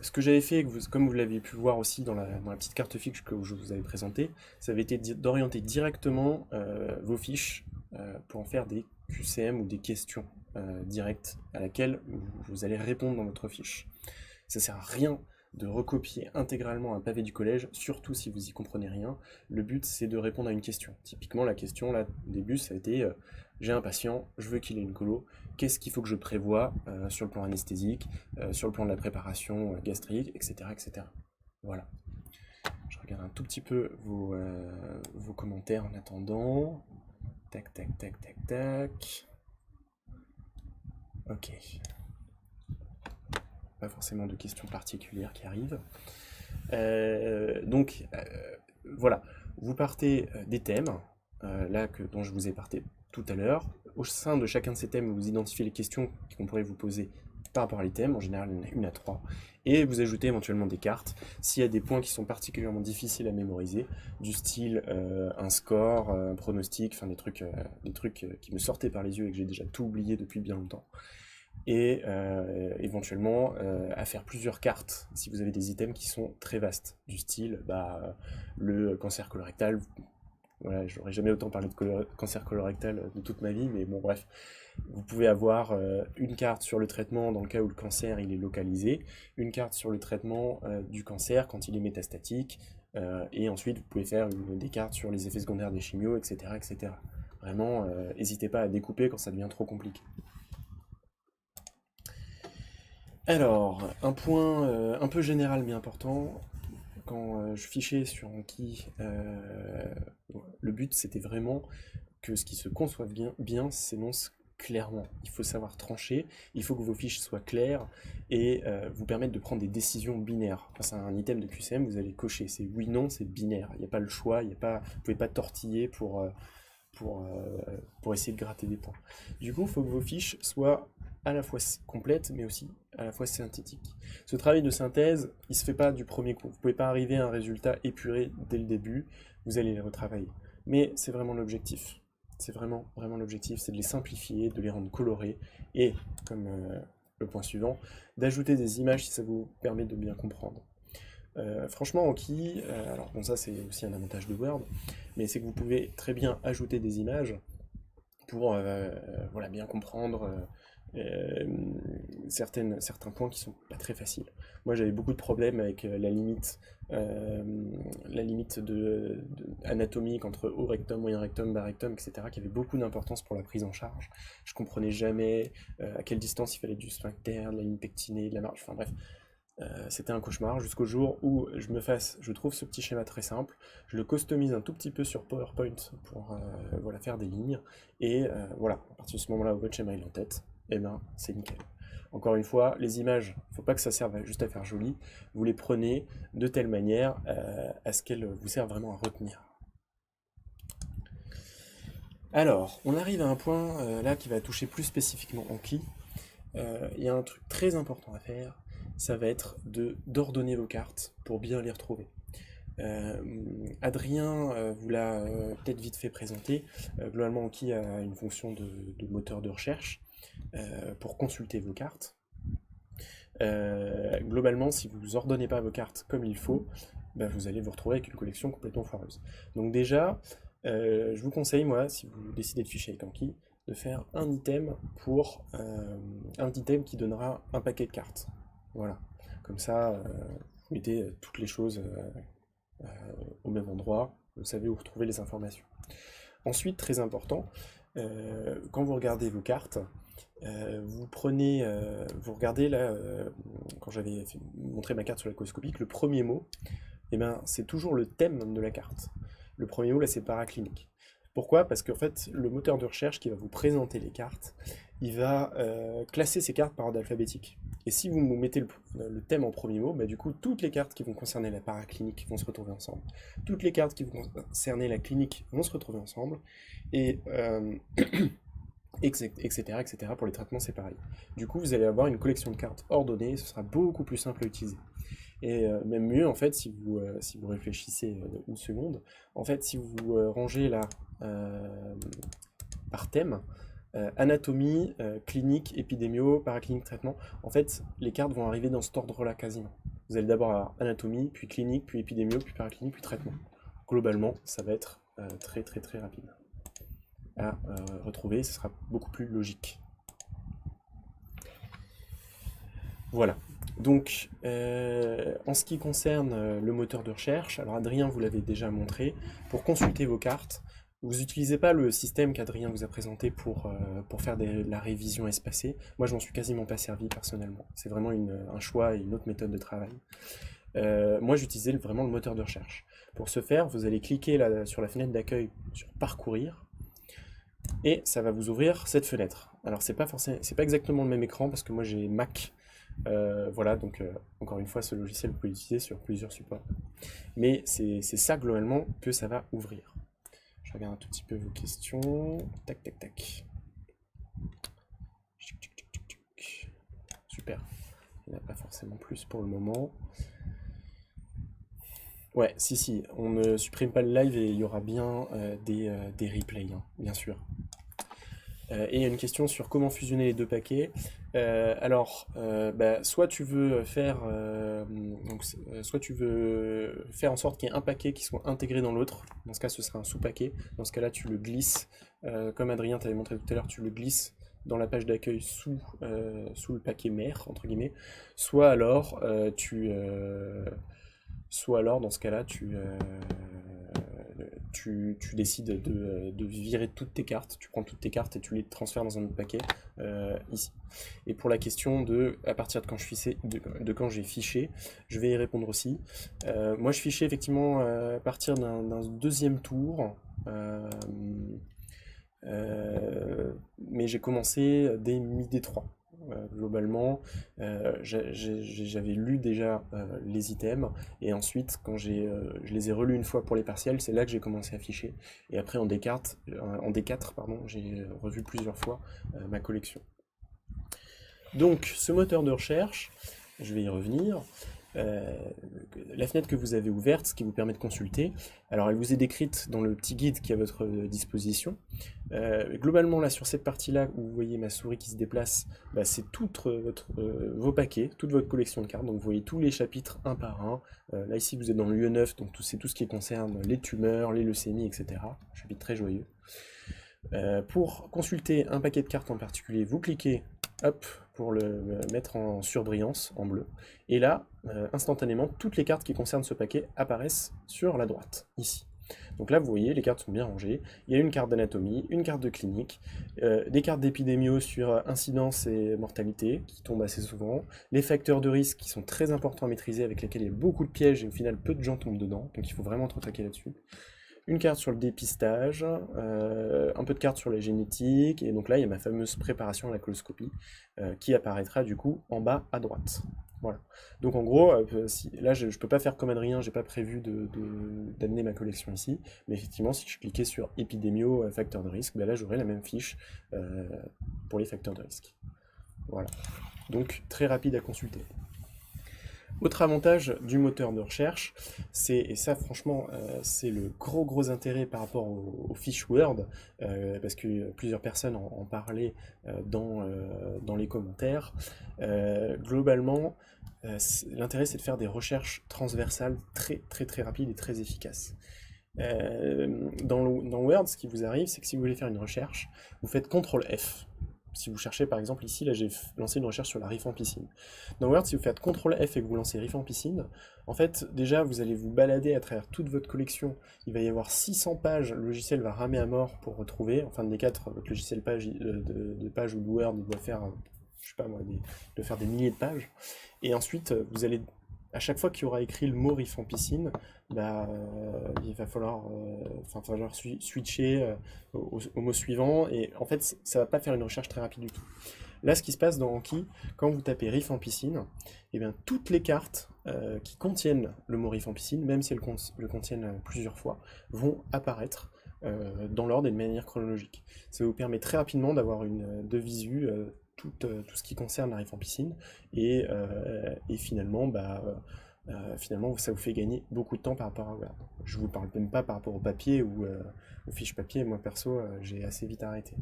Ce que j'avais fait, comme vous l'avez pu voir aussi dans la petite carte fiche que je vous avais présentée, ça avait été d'orienter directement vos fiches pour en faire des QCM ou des questions directes à laquelle vous allez répondre dans votre fiche. Ça sert à rien de recopier intégralement un pavé du collège, surtout si vous y comprenez rien. Le but, c'est de répondre à une question. Typiquement, la question, là, au début, ça a été j'ai un patient, je veux qu'il ait une colo, qu'est-ce qu'il faut que je prévoie sur le plan anesthésique, sur le plan de la préparation gastrique, etc., etc. Voilà. Je regarde un tout petit peu vos commentaires en attendant. Tac, tac, tac, tac, tac. Ok. Pas forcément de questions particulières qui arrivent. Donc, voilà. Vous partez des thèmes, dont je vous ai parlé tout à l'heure. Au sein de chacun de ces thèmes, vous identifiez les questions qu'on pourrait vous poser par rapport à les thèmes. En général, il y en a une à trois. Et vous ajoutez éventuellement des cartes. S'il y a des points qui sont particulièrement difficiles à mémoriser, du style un score, un pronostic, enfin des trucs qui me sortaient par les yeux et que j'ai déjà tout oublié depuis bien longtemps. Et éventuellement à faire plusieurs cartes si vous avez des items qui sont très vastes, du style le cancer colorectal. Voilà, j'aurais jamais autant parlé de cancer colorectal de toute ma vie, mais bon, bref. Vous pouvez avoir une carte sur le traitement dans le cas où le cancer il est localisé, une carte sur le traitement du cancer quand il est métastatique, et ensuite vous pouvez faire des cartes sur les effets secondaires des chimios, etc. etc. Vraiment, n'hésitez pas à découper quand ça devient trop compliqué. Alors, un point un peu général mais important, quand je fichais sur Anki, le but c'était vraiment que ce qui se conçoive bien s'énonce clairement. Il faut savoir trancher, il faut que vos fiches soient claires et vous permettent de prendre des décisions binaires. Face à un item de QCM, vous allez cocher, c'est oui, non, c'est binaire. Il n'y a pas le choix, vous ne pouvez pas tortiller pour essayer de gratter des points. Du coup, il faut que vos fiches soient à la fois complètes, mais aussi à la fois synthétiques. Ce travail de synthèse, il ne se fait pas du premier coup. Vous ne pouvez pas arriver à un résultat épuré dès le début, vous allez les retravailler. Mais c'est vraiment l'objectif. C'est vraiment l'objectif, c'est de les simplifier, de les rendre colorés, et, comme le point suivant, d'ajouter des images si ça vous permet de bien comprendre. Franchement, Anki, alors bon, ça c'est aussi un avantage de Word, mais c'est que vous pouvez très bien ajouter des images pour voilà, bien comprendre certains points qui sont pas très faciles. Moi j'avais beaucoup de problèmes avec la limite anatomique entre haut rectum, moyen rectum, bas rectum, etc., qui avait beaucoup d'importance pour la prise en charge. Je comprenais jamais à quelle distance il fallait du sphincter, de la ligne pectinée, de la marge, enfin bref. C'était un cauchemar jusqu'au jour où je trouve ce petit schéma très simple, je le customise un tout petit peu sur PowerPoint pour voilà, faire des lignes, et voilà, à partir de ce moment-là où votre schéma est en tête, et ben c'est nickel. Encore une fois, les images, faut pas que ça serve juste à faire joli, vous les prenez de telle manière à ce qu'elles vous servent vraiment à retenir. Alors, on arrive à un point là qui va toucher plus spécifiquement Anki. Il y a un truc très important à faire, ça va être d'ordonner vos cartes pour bien les retrouver. Adrien vous l'a peut-être vite fait présenter. Globalement, Anki a une fonction de moteur de recherche pour consulter vos cartes. Globalement, si vous ne ordonnez pas vos cartes comme il faut, vous allez vous retrouver avec une collection complètement foireuse. Donc déjà, je vous conseille, moi, si vous décidez de ficher avec Anki, de faire un item qui donnera un paquet de cartes. Voilà. Comme ça, vous mettez toutes les choses au même endroit, vous savez où retrouver les informations. Ensuite, très important, quand vous regardez vos cartes, vous regardez là, quand j'avais montré ma carte sur la coloscopique, le premier mot, c'est toujours le thème de la carte. Le premier mot, là, c'est paraclinique. Pourquoi? Parce qu'en fait, le moteur de recherche qui va vous présenter les cartes, il va classer ces cartes par ordre alphabétique. Et si vous mettez le thème en premier mot, du coup, toutes les cartes qui vont concerner la paraclinique vont se retrouver ensemble. Toutes les cartes qui vont concerner la clinique vont se retrouver ensemble. Et etc., etc. Pour les traitements, c'est pareil. Du coup, vous allez avoir une collection de cartes ordonnées, ce sera beaucoup plus simple à utiliser. Et même mieux, en fait, si vous réfléchissez une seconde, en fait, si vous rangez là par thème, anatomie, clinique, épidémio, paraclinique, traitement, en fait, les cartes vont arriver dans cet ordre-là quasiment. Vous allez d'abord avoir anatomie, puis clinique, puis épidémio, puis paraclinique, puis traitement. Globalement, ça va être très très très rapide à retrouver, ce sera beaucoup plus logique. Voilà. Donc, en ce qui concerne le moteur de recherche, alors Adrien vous l'avait déjà montré, pour consulter vos cartes, vous n'utilisez pas le système qu'Adrien vous a présenté pour faire la révision espacée. Moi, je m'en suis quasiment pas servi personnellement. C'est vraiment un choix et une autre méthode de travail. Moi, j'utilisais vraiment le moteur de recherche. Pour ce faire, vous allez cliquer là, sur la fenêtre d'accueil sur Parcourir, et ça va vous ouvrir cette fenêtre. Alors, c'est pas exactement le même écran parce que moi j'ai Mac. Voilà, donc encore une fois, ce logiciel vous pouvez l'utiliser sur plusieurs supports. Mais c'est ça globalement que ça va ouvrir. Je regarde un tout petit peu vos questions. Tac, tac, tac. Super. Il n'y en a pas forcément plus pour le moment. Ouais, si, on ne supprime pas le live et il y aura bien des replays, hein, bien sûr. Et il y a une question sur comment fusionner les deux paquets. Soit tu veux faire, soit tu veux faire en sorte qu'il y ait un paquet qui soit intégré dans l'autre. Dans ce cas, ce sera un sous-paquet. Dans ce cas-là, tu le glisses, comme Adrien t'avait montré tout à l'heure, tu le glisses dans la page d'accueil sous le paquet mère, entre guillemets. Soit alors, dans ce cas-là, tu décides de virer toutes tes cartes, tu prends toutes tes cartes et tu les transfères dans un autre paquet ici. Et pour la question de à partir de quand j'ai fiché, je vais y répondre aussi. Moi je fichais effectivement à partir d'un deuxième tour, mais j'ai commencé dès midi 3. Globalement, j'avais lu déjà les items, et ensuite quand je les ai relus une fois pour les partiels, c'est là que j'ai commencé à ficher, et après en D4 pardon, j'ai revu plusieurs fois ma collection. Donc ce moteur de recherche, je vais y revenir. La fenêtre que vous avez ouverte, ce qui vous permet de consulter, alors elle vous est décrite dans le petit guide qui est à votre disposition. Globalement là sur cette partie là où vous voyez ma souris qui se déplace, c'est vos paquets, toute votre collection de cartes, donc vous voyez tous les chapitres un par un. Là ici vous êtes dans le UE9, donc c'est tout ce qui concerne les tumeurs, les leucémies, etc. Chapitre très joyeux. Pour consulter un paquet de cartes en particulier, vous cliquez hop, pour le mettre en surbrillance, en bleu. Et là, instantanément, toutes les cartes qui concernent ce paquet apparaissent sur la droite, ici. Donc là, vous voyez, les cartes sont bien rangées. Il y a une carte d'anatomie, une carte de clinique, des cartes d'épidémio sur incidence et mortalité, qui tombent assez souvent, les facteurs de risque qui sont très importants à maîtriser, avec lesquels il y a beaucoup de pièges et au final peu de gens tombent dedans, donc il faut vraiment être attaqué là-dessus. Une carte sur le dépistage, un peu de cartes sur la génétique, et donc là il y a ma fameuse préparation à la coloscopie qui apparaîtra du coup en bas à droite. Voilà. Donc en gros, là je peux pas faire comme Adrien, j'ai pas prévu d'amener ma collection ici, mais effectivement si je cliquais sur épidémio, facteurs de risque, là j'aurai la même fiche pour les facteurs de risque. Voilà. Donc très rapide à consulter. Autre avantage du moteur de recherche, et ça franchement c'est le gros intérêt par rapport aux fiches Word, parce que plusieurs personnes en parlaient dans les commentaires. Globalement, l'intérêt c'est de faire des recherches transversales très rapides et très efficaces. Dans Word, ce qui vous arrive, c'est que si vous voulez faire une recherche, vous faites CTRL F. Si vous cherchez par exemple ici, là j'ai lancé une recherche sur la rifampicine. Dans Word, si vous faites CTRL F et que vous lancez rifampicine, en fait déjà vous allez vous balader à travers toute votre collection. Il va y avoir 600 pages, le logiciel va ramer à mort pour retrouver. En fin de D4, votre logiciel de page ou de Word, il doit faire, je sais pas moi, faire des milliers de pages. Et ensuite, vous allez, à chaque fois qu'il y aura écrit le mot rifampicine, il va falloir switcher au mot suivant, et en fait ça va pas faire une recherche très rapide du tout. Là ce qui se passe dans Anki, quand vous tapez rifampicine, et bien toutes les cartes qui contiennent le mot rifampicine, même si elles le contiennent plusieurs fois, vont apparaître dans l'ordre et de manière chronologique. Ça vous permet très rapidement d'avoir de visu tout ce qui concerne la rifampicine, et finalement ça vous fait gagner beaucoup de temps par rapport à Word. Je vous parle même pas par rapport au papier où aux fiches papier, moi perso, j'ai assez vite arrêté.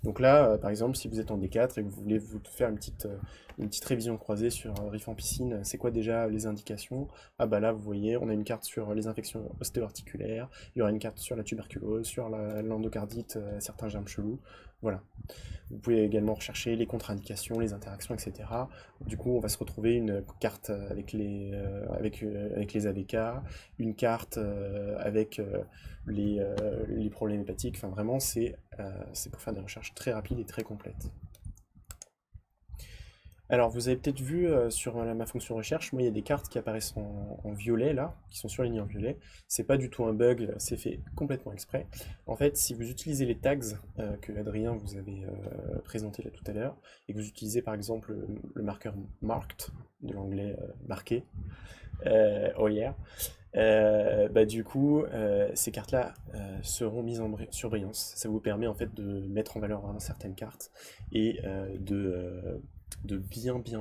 Donc là, par exemple, si vous êtes en D4 et que vous voulez vous faire une petite révision croisée sur Riff en piscine, c'est quoi déjà les indications? Ah bah là, vous voyez, on a une carte sur les infections ostéo-articulaires, il y aura une carte sur la tuberculose, sur l'endocardite, certains germes chelous, voilà. Vous pouvez également rechercher les contre-indications, les interactions, etc. Du coup, on va se retrouver une carte avec les AVK, une carte avec les problèmes hépatiques. Enfin, vraiment, c'est pour faire des recherches très rapides et très complètes. Alors, vous avez peut-être vu sur ma fonction recherche, moi, il y a des cartes qui apparaissent en violet, là, qui sont surlignées en violet. C'est pas du tout un bug, c'est fait complètement exprès. En fait, si vous utilisez les tags que Adrien vous avait présenté là tout à l'heure, et que vous utilisez par exemple le marqueur marked, de l'anglais marqué, oh yeah, bah, du coup, ces cartes-là seront mises en surbrillance. Ça vous permet en fait de mettre en valeur vraiment certaines cartes et de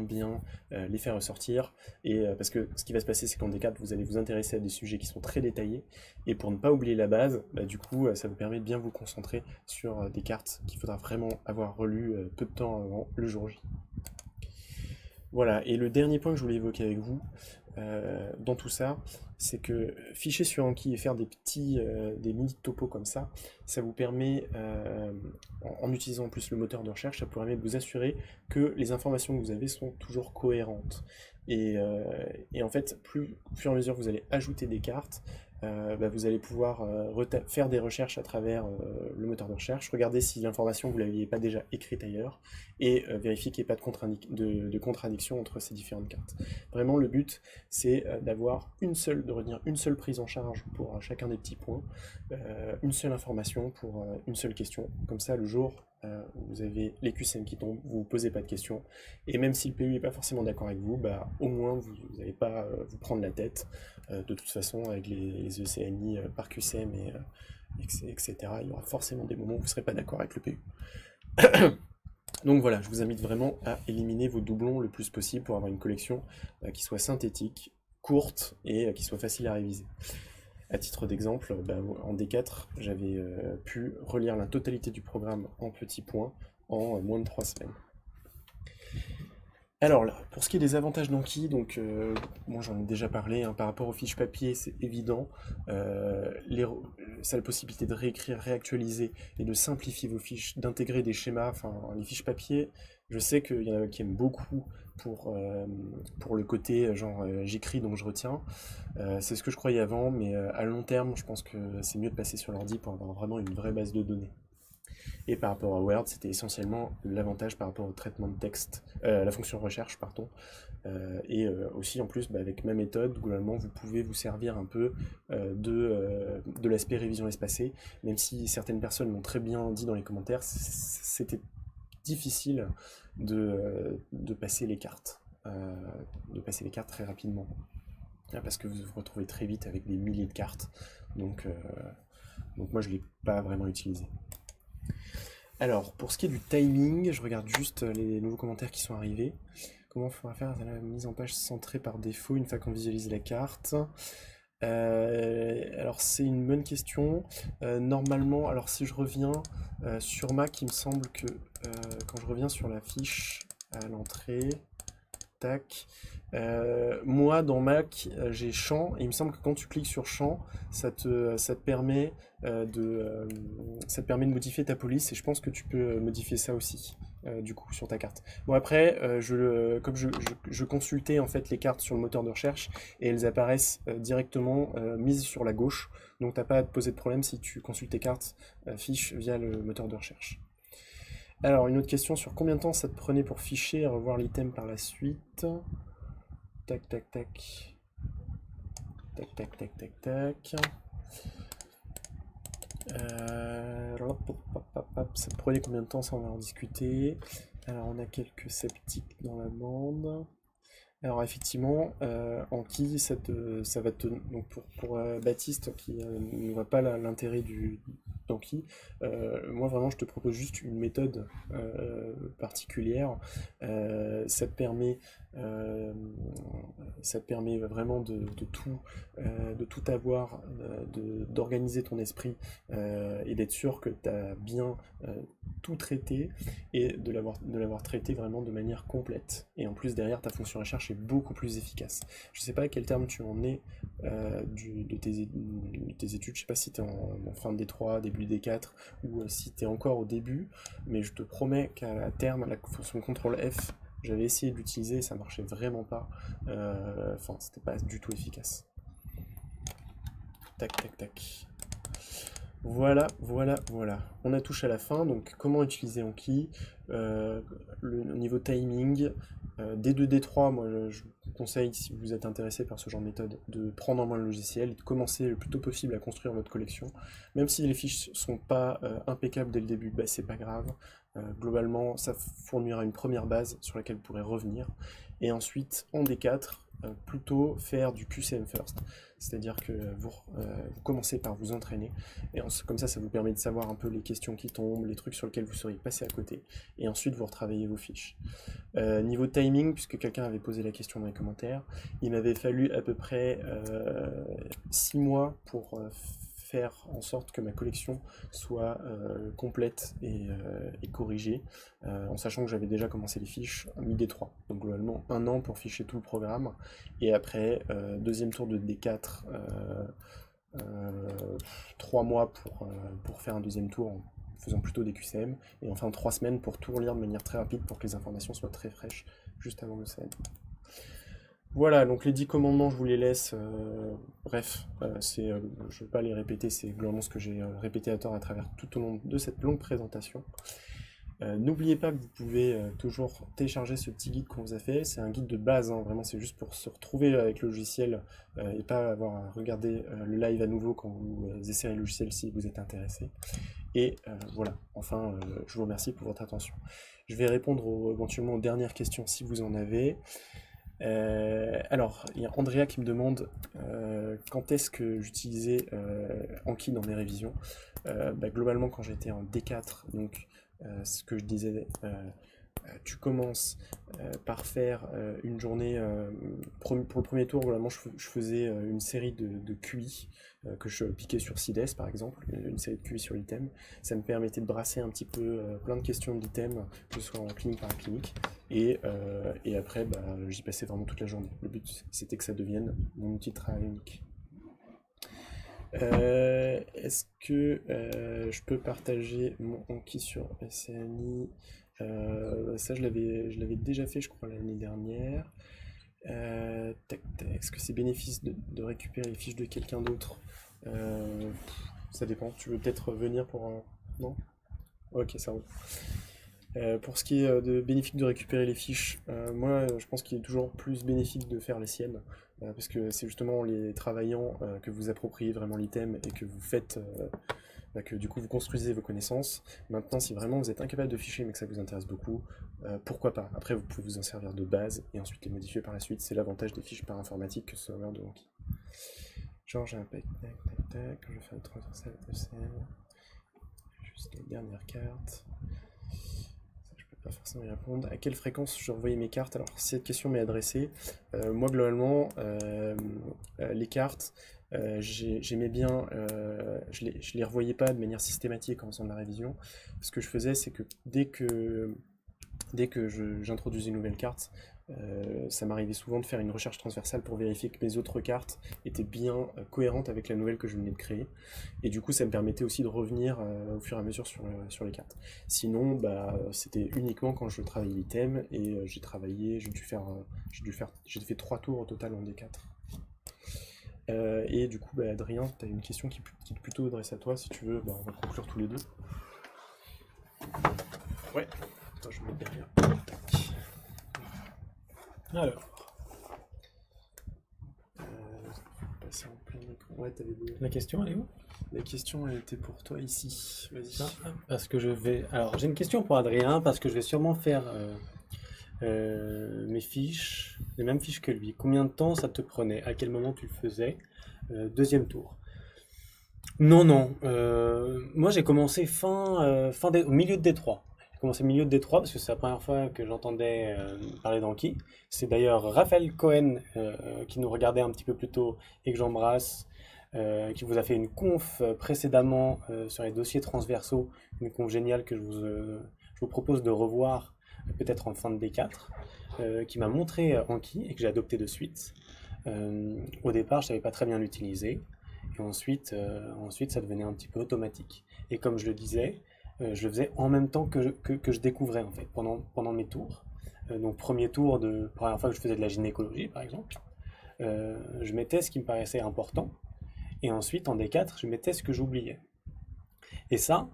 bien les faire ressortir. Et parce que ce qui va se passer, c'est qu'en D4, vous allez vous intéresser à des sujets qui sont très détaillés. Et pour ne pas oublier la base, bah, du coup, ça vous permet de bien vous concentrer sur des cartes qu'il faudra vraiment avoir relues peu de temps avant le jour J. Voilà, et le dernier point que je voulais évoquer avec vous, dans tout ça, c'est que ficher sur Anki et faire des mini topos comme ça vous permet, en utilisant en plus le moteur de recherche, ça vous permet de vous assurer que les informations que vous avez sont toujours cohérentes. Et en fait, au fur et à mesure que vous allez ajouter des cartes, bah, vous allez pouvoir faire des recherches à travers le moteur de recherche, regarder si l'information vous ne l'aviez pas déjà écrite ailleurs, et vérifier qu'il n'y ait pas de contradiction entre ces différentes cartes. Vraiment, le but, c'est de retenir une seule prise en charge pour chacun des petits points, une seule information pour une seule question. Comme ça, le jour où vous avez les QCM qui tombent, vous ne vous posez pas de questions. Et même si le PU n'est pas forcément d'accord avec vous, bah, au moins vous n'allez pas vous prendre la tête. De toute façon, avec les ECNI par QCM etc., il y aura forcément des moments où vous ne serez pas d'accord avec le PU. Donc voilà, je vous invite vraiment à éliminer vos doublons le plus possible pour avoir une collection qui soit synthétique, courte et qui soit facile à réviser. À titre d'exemple, bah, en D4, j'avais pu relire la totalité du programme en petits points en moins de 3 semaines. Alors là, pour ce qui est des avantages d'Anki, donc bon, j'en ai déjà parlé, hein, par rapport aux fiches papier, c'est évident. Ça a la possibilité de réécrire, réactualiser et de simplifier vos fiches, d'intégrer des schémas. Enfin, les fiches papier, je sais qu'il y en a qui aiment beaucoup pour le côté genre j'écris donc je retiens. C'est ce que je croyais avant, mais à long terme, je pense que c'est mieux de passer sur l'ordi pour avoir vraiment une vraie base de données. Et par rapport à Word, c'était essentiellement l'avantage par rapport au traitement de texte, la fonction recherche, pardon. Aussi, en plus, bah, avec ma méthode, globalement, vous pouvez vous servir un peu de l'aspect révision espacée, même si certaines personnes l'ont très bien dit dans les commentaires, c'était difficile de passer les cartes. De passer les cartes très rapidement. Parce que vous vous retrouvez très vite avec des milliers de cartes. Donc moi, je ne l'ai pas vraiment utilisé. Alors, pour ce qui est du timing, je regarde juste les nouveaux commentaires qui sont arrivés. Comment faudra faire la mise en page centrée par défaut une fois qu'on visualise la carte? Alors, c'est une bonne question. Normalement, alors si je reviens sur Mac, il me semble que quand je reviens sur la fiche à l'entrée, tac. Moi, dans Mac, j'ai champ, et il me semble que quand tu cliques sur champ, ça te permet de modifier ta police, et je pense que tu peux modifier ça aussi, du coup, sur ta carte. Bon, après, comme je consultais en fait les cartes sur le moteur de recherche, et elles apparaissent directement mises sur la gauche, donc t'as pas à te poser de problème si tu consultes tes cartes fiches via le moteur de recherche. Alors, une autre question sur combien de temps ça te prenait pour ficher et revoir l'item par la suite. Tac, tac, tac. Tac, tac, tac, tac, tac. Ça te prenait combien de temps, ça on va en discuter. Alors, on a quelques sceptiques dans la bande. Alors effectivement, Anki, ça va te... Donc pour Baptiste qui ne voit pas l'intérêt d'Anki. Moi, vraiment, je te propose juste une méthode particulière. Ça te permet, euh, ça te permet vraiment de tout avoir, d'organiser ton esprit et d'être sûr que tu as bien tout traité et de l'avoir traité vraiment de manière complète. Et en plus, derrière, ta fonction recherche est beaucoup plus efficace. Je ne sais pas à quel terme tu en es de tes études. Je ne sais pas si tu es en fin de D3, début D4 ou si tu es encore au début, mais je te promets qu'à terme, la fonction CTRL F, j'avais essayé de l'utiliser, ça marchait vraiment pas. Enfin, c'était pas du tout efficace. Tac, tac, tac. Voilà, voilà, voilà. On a touché à la fin, donc comment utiliser Anki, au niveau timing, D2, D3, moi je vous conseille, si vous êtes intéressé par ce genre de méthode, de prendre en main le logiciel et de commencer le plus tôt possible à construire votre collection. Même si les fiches sont pas impeccables dès le début, bah, c'est pas grave. Globalement, ça fournira une première base sur laquelle vous pourrez revenir. Et ensuite, en D4, plutôt faire du QCM first. C'est-à-dire que vous commencez par vous entraîner, et comme ça vous permet de savoir un peu les questions qui tombent, les trucs sur lesquels vous seriez passé à côté, et ensuite vous retravaillez vos fiches. Niveau timing, puisque quelqu'un avait posé la question dans les commentaires, il m'avait fallu à peu près 6 mois pour faire en sorte que ma collection soit complète et corrigée, en sachant que j'avais déjà commencé les fiches mi-D3. Donc globalement 1 an pour ficher tout le programme, et après deuxième tour de D4, 3 mois pour faire un deuxième tour en faisant plutôt des QCM, et enfin 3 semaines pour tout relire de manière très rapide pour que les informations soient très fraîches juste avant le CM. Voilà, donc les 10 commandements, je vous les laisse. Bref, je ne vais pas les répéter, c'est globalement ce que j'ai répété à tort à travers tout au long de cette longue présentation. N'oubliez pas que vous pouvez toujours télécharger ce petit guide qu'on vous a fait. C'est un guide de base, hein, vraiment, c'est juste pour se retrouver avec le logiciel et pas avoir à regarder le live à nouveau quand vous essayez le logiciel si vous êtes intéressé. Et voilà, enfin, je vous remercie pour votre attention. Je vais répondre éventuellement aux dernières questions si vous en avez. Alors, il y a Andrea qui me demande quand est-ce que j'utilisais Anki dans mes révisions. Globalement, quand j'étais en D4, donc ce que je disais, tu commences par faire une journée, pour le premier tour, globalement, je faisais une série de QI que je piquais sur CIDES par exemple, une série de QI sur l'item. Ça me permettait de brasser un petit peu plein de questions d'item, que ce soit en clinique par clinique. Et après, j'y passais vraiment toute la journée. Le but, c'était que ça devienne mon outil de travail unique. Est-ce que je peux partager mon Anki sur SCNI? Ça, je l'avais déjà fait, je crois, l'année dernière. Tac, tac. Est-ce que c'est bénéfice de récupérer les fiches de quelqu'un d'autre? Ça dépend. Tu veux peut-être venir pour... Non? Ok, ça roule. Pour ce qui est de bénéfique de récupérer les fiches, moi je pense qu'il est toujours plus bénéfique de faire les siennes, parce que c'est justement en les travaillant que vous appropriez vraiment l'item et que vous faites, que du coup vous construisez vos connaissances. Maintenant, si vraiment vous êtes incapable de ficher mais que ça vous intéresse beaucoup, pourquoi pas. Après, vous pouvez vous en servir de base et ensuite les modifier par la suite. C'est l'avantage des fiches par informatique que ce soit Word ou Anki. Genre j'ai un tac tac tac tac, je vais faire le transversal ECM, juste les dernières cartes. Pas forcément y répondre. À quelle fréquence je revoyais mes cartes? Alors, si cette question m'est adressée, moi globalement, les cartes, j'aimais bien, je les revoyais pas de manière systématique en faisant de la révision. Ce que je faisais, c'est que dès que j'introduisais une nouvelle carte, ça m'arrivait souvent de faire une recherche transversale pour vérifier que mes autres cartes étaient bien cohérentes avec la nouvelle que je venais de créer. Et du coup, ça me permettait aussi de revenir au fur et à mesure sur les cartes. Sinon, c'était uniquement quand je travaillais l'item et j'ai fait 3 tours au total en D4. Et du coup, Adrien, tu as une question qui est plutôt adressée à toi. Si tu veux, on va conclure tous les deux. Ouais. Attends, je me mets derrière. Alors. Passer en plein écran. Ouais, t'avais des... La question, elle est où? La question, elle était pour toi ici. Vas-y. Parce que je vais... Alors, j'ai une question pour Adrien, parce que je vais sûrement faire mes fiches, les mêmes fiches que lui. Combien de temps ça te prenait? À quel moment tu le faisais? Deuxième tour. Non, non. Moi, j'ai commencé au milieu de Détroit. J'ai commencé au milieu de Détroit parce que c'est la première fois que j'entendais parler d'Anki. C'est d'ailleurs Raphaël Cohen qui nous regardait un petit peu plus tôt et que j'embrasse, qui vous a fait une conf précédemment sur les dossiers transversaux, une conf géniale que je vous propose de revoir peut-être en fin de D4, qui m'a montré Anki et que j'ai adopté de suite. Au départ, je ne savais pas très bien l'utiliser. Et ensuite, ça devenait un petit peu automatique. Et comme je le disais, je le faisais en même temps que je découvrais en fait, pendant mes tours. Donc premier tour première fois que je faisais de la gynécologie par exemple, je mettais ce qui me paraissait important. Et ensuite en D4, je mettais ce que j'oubliais. Et ça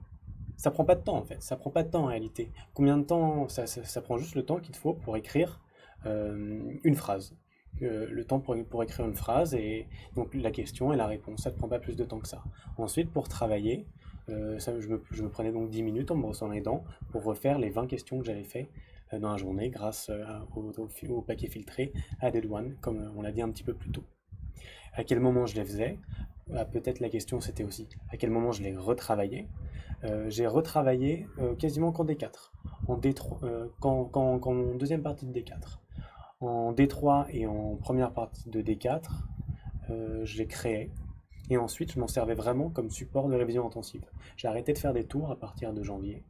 prend pas de temps en fait. Ça prend pas de temps en réalité. Combien de temps? Ça prend juste le temps qu'il te faut pour écrire une phrase. Le temps pour écrire une phrase et donc la question et la réponse. Ça ne prend pas plus de temps que ça. Ensuite, pour travailler, je me prenais donc 10 minutes en me brossant les dents pour refaire les 20 questions que j'avais fait dans la journée grâce au paquet filtré à Dead One, comme on l'a dit un petit peu plus tôt. À quel moment je les faisais? Peut-être la question c'était aussi à quel moment je les retravaillais. J'ai retravaillé quasiment qu'en D4, en D3, quand mon deuxième partie de D4. En D3 et en première partie de D4, je les créais. Et ensuite, je m'en servais vraiment comme support de révision intensive. J'ai arrêté de faire des tours à partir de janvier.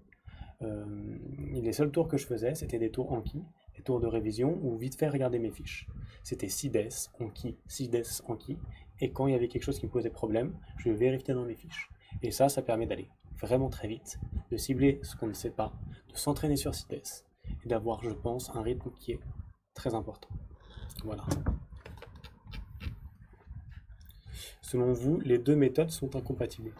Euh, les seuls tours que je faisais, c'était des tours Anki, des tours de révision ou vite fait regarder mes fiches. C'était SIDES, Anki, SIDES, Anki. Et quand il y avait quelque chose qui me posait problème, je vérifiais dans mes fiches. Et ça permet d'aller vraiment très vite, de cibler ce qu'on ne sait pas, de s'entraîner sur SIDES et d'avoir, je pense, un rythme qui est très important. Voilà. Selon vous, les deux méthodes sont incompatibles?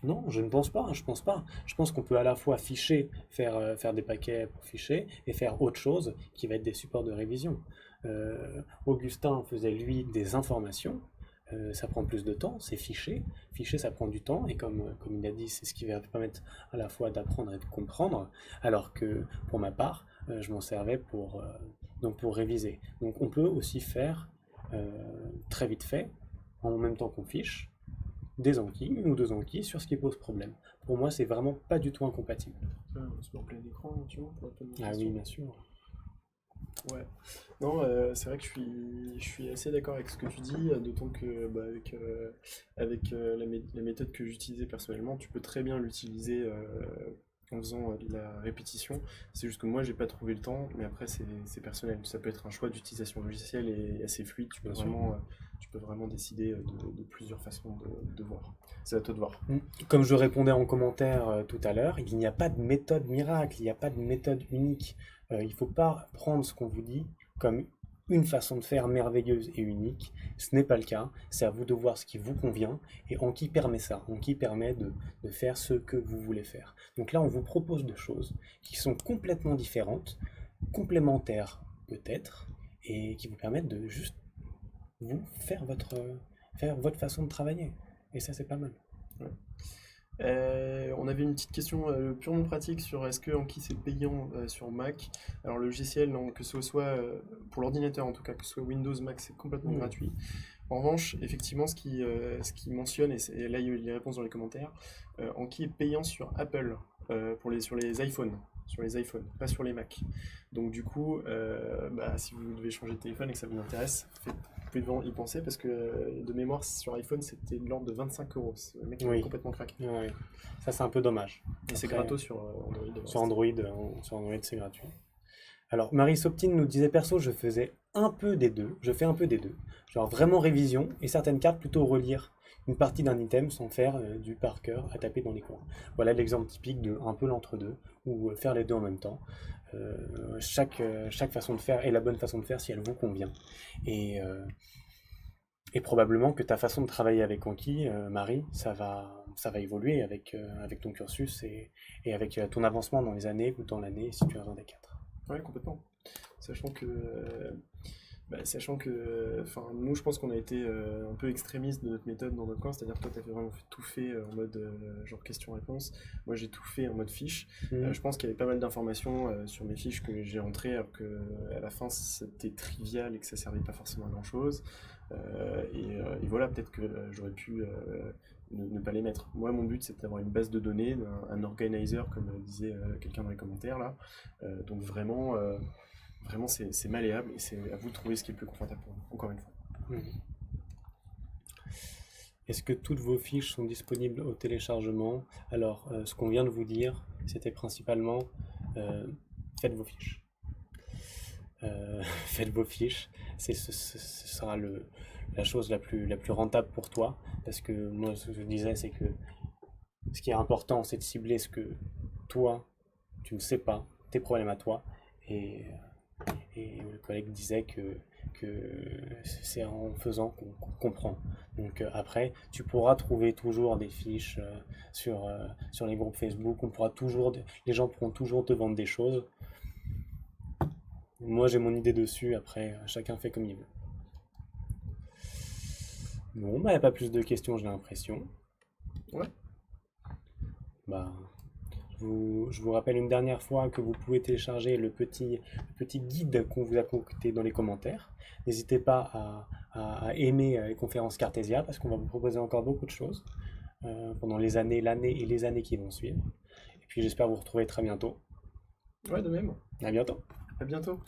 Non, je ne pense pas, je pense pas. Je pense qu'on peut à la fois ficher, faire des paquets pour ficher, et faire autre chose qui va être des supports de révision. Augustin faisait lui des informations, ça prend plus de temps, c'est ficher. Ficher, ça prend du temps, et comme il a dit, c'est ce qui va permettre à la fois d'apprendre et de comprendre, alors que pour ma part, je m'en servais pour réviser. Donc on peut aussi faire très vite fait, en même temps qu'on fiche, des enquis, une ou deux enquis sur ce qui pose problème. Pour moi, c'est vraiment pas du tout incompatible. On se met en plein écran, tu vois, pour répondre aux Ah oui, questions. bien sûr. Ouais. Non, c'est vrai que je suis assez d'accord avec ce que tu dis, d'autant que bah, avec la méthode que j'utilisais personnellement, tu peux très bien l'utiliser en faisant de la répétition. C'est juste que moi, j'ai pas trouvé le temps, mais après, c'est personnel. Ça peut être un choix d'utilisation logicielle et assez fluide. Bien sûr. Tu peux vraiment décider de plusieurs façons de voir. C'est à toi de voir. Comme je répondais en commentaire tout à l'heure, il n'y a pas de méthode miracle, il n'y a pas de méthode unique. Il ne faut pas prendre ce qu'on vous dit comme une façon de faire merveilleuse et unique. Ce n'est pas le cas. C'est à vous de voir ce qui vous convient et en qui permet ça, en qui permet de faire ce que vous voulez faire. Donc là, on vous propose des choses qui sont complètement différentes, complémentaires peut-être, et qui vous permettent de juste vous faire votre façon de travailler. Et ça, c'est pas mal. Ouais. On avait une petite question purement pratique sur est-ce que Anki c'est payant sur Mac. Alors le logiciel, non, que ce soit pour l'ordinateur en tout cas, que ce soit Windows, Mac, c'est complètement gratuit. En revanche, effectivement, ce qui mentionne, et là il y a eu les réponses dans les commentaires, Anki est payant sur Apple, sur les iPhones. Sur les iPhones, pas sur les Mac. Donc du coup, bah, si vous devez changer de téléphone et que ça vous intéresse, vous pouvez y penser parce que de mémoire sur iPhone c'était de l'ordre de 25 euros. Le mec il est Oui. complètement craqué. Ouais. Ça, c'est un peu dommage. Et c'est Après, gratos sur Android. Sur Android, c'est gratuit. Alors, Marie Soptine nous disait perso, je faisais un peu des deux. Je fais un peu des deux. Genre vraiment révision et certaines cartes plutôt relire une partie d'un item sans faire du par cœur à taper dans les coins. Voilà l'exemple typique de un peu l'entre-deux ou faire les deux en même temps. Chaque façon de faire est la bonne façon de faire si elle vous convient. Et, euh, et probablement que ta façon de travailler avec Anki, Marie, ça va évoluer avec ton cursus et avec ton avancement dans les années ou dans l'année si tu as un des quatre. Ouais, complètement. Sachant que, enfin, nous, je pense qu'on a été un peu extrémistes de notre méthode dans notre coin, c'est-à-dire que toi, tu as vraiment tout fait en mode genre question-réponse. Moi, j'ai tout fait en mode fiche. Mhm. Je pense qu'il y avait pas mal d'informations sur mes fiches que j'ai rentrées, alors qu'à la fin, c'était trivial et que ça servait pas forcément à grand-chose. Et voilà, peut-être que j'aurais pu ne pas les mettre. Moi, mon but, c'est d'avoir une base de données, un organizer, comme disait quelqu'un dans les commentaires là. Donc vraiment c'est malléable et c'est à vous de trouver ce qui est le plus confortable pour vous, encore une fois. Mhm. Est-ce que toutes vos fiches sont disponibles au téléchargement? Alors, ce qu'on vient de vous dire, c'était principalement euh, faites vos fiches. Faites vos fiches, ce sera la chose la plus rentable pour toi. Parce que moi, ce que je disais, c'est que ce qui est important, c'est de cibler ce que toi, tu ne sais pas, tes problèmes à toi. Et, et le collègue disait que c'est en faisant qu'on comprend. Donc après, tu pourras trouver toujours des fiches sur les groupes Facebook, les gens pourront toujours te vendre des choses. Moi, j'ai mon idée dessus, après, chacun fait comme il veut. Bon, bah, il n'y a pas plus de questions, j'ai l'impression. Ouais. Bah, je vous rappelle une dernière fois que vous pouvez télécharger le petit guide qu'on vous a concocté dans les commentaires. N'hésitez pas à aimer les conférences Cartesia parce qu'on va vous proposer encore beaucoup de choses pendant l'année et les années qui vont suivre. Et puis j'espère vous retrouver très bientôt. Ouais, de même. À bientôt. À bientôt.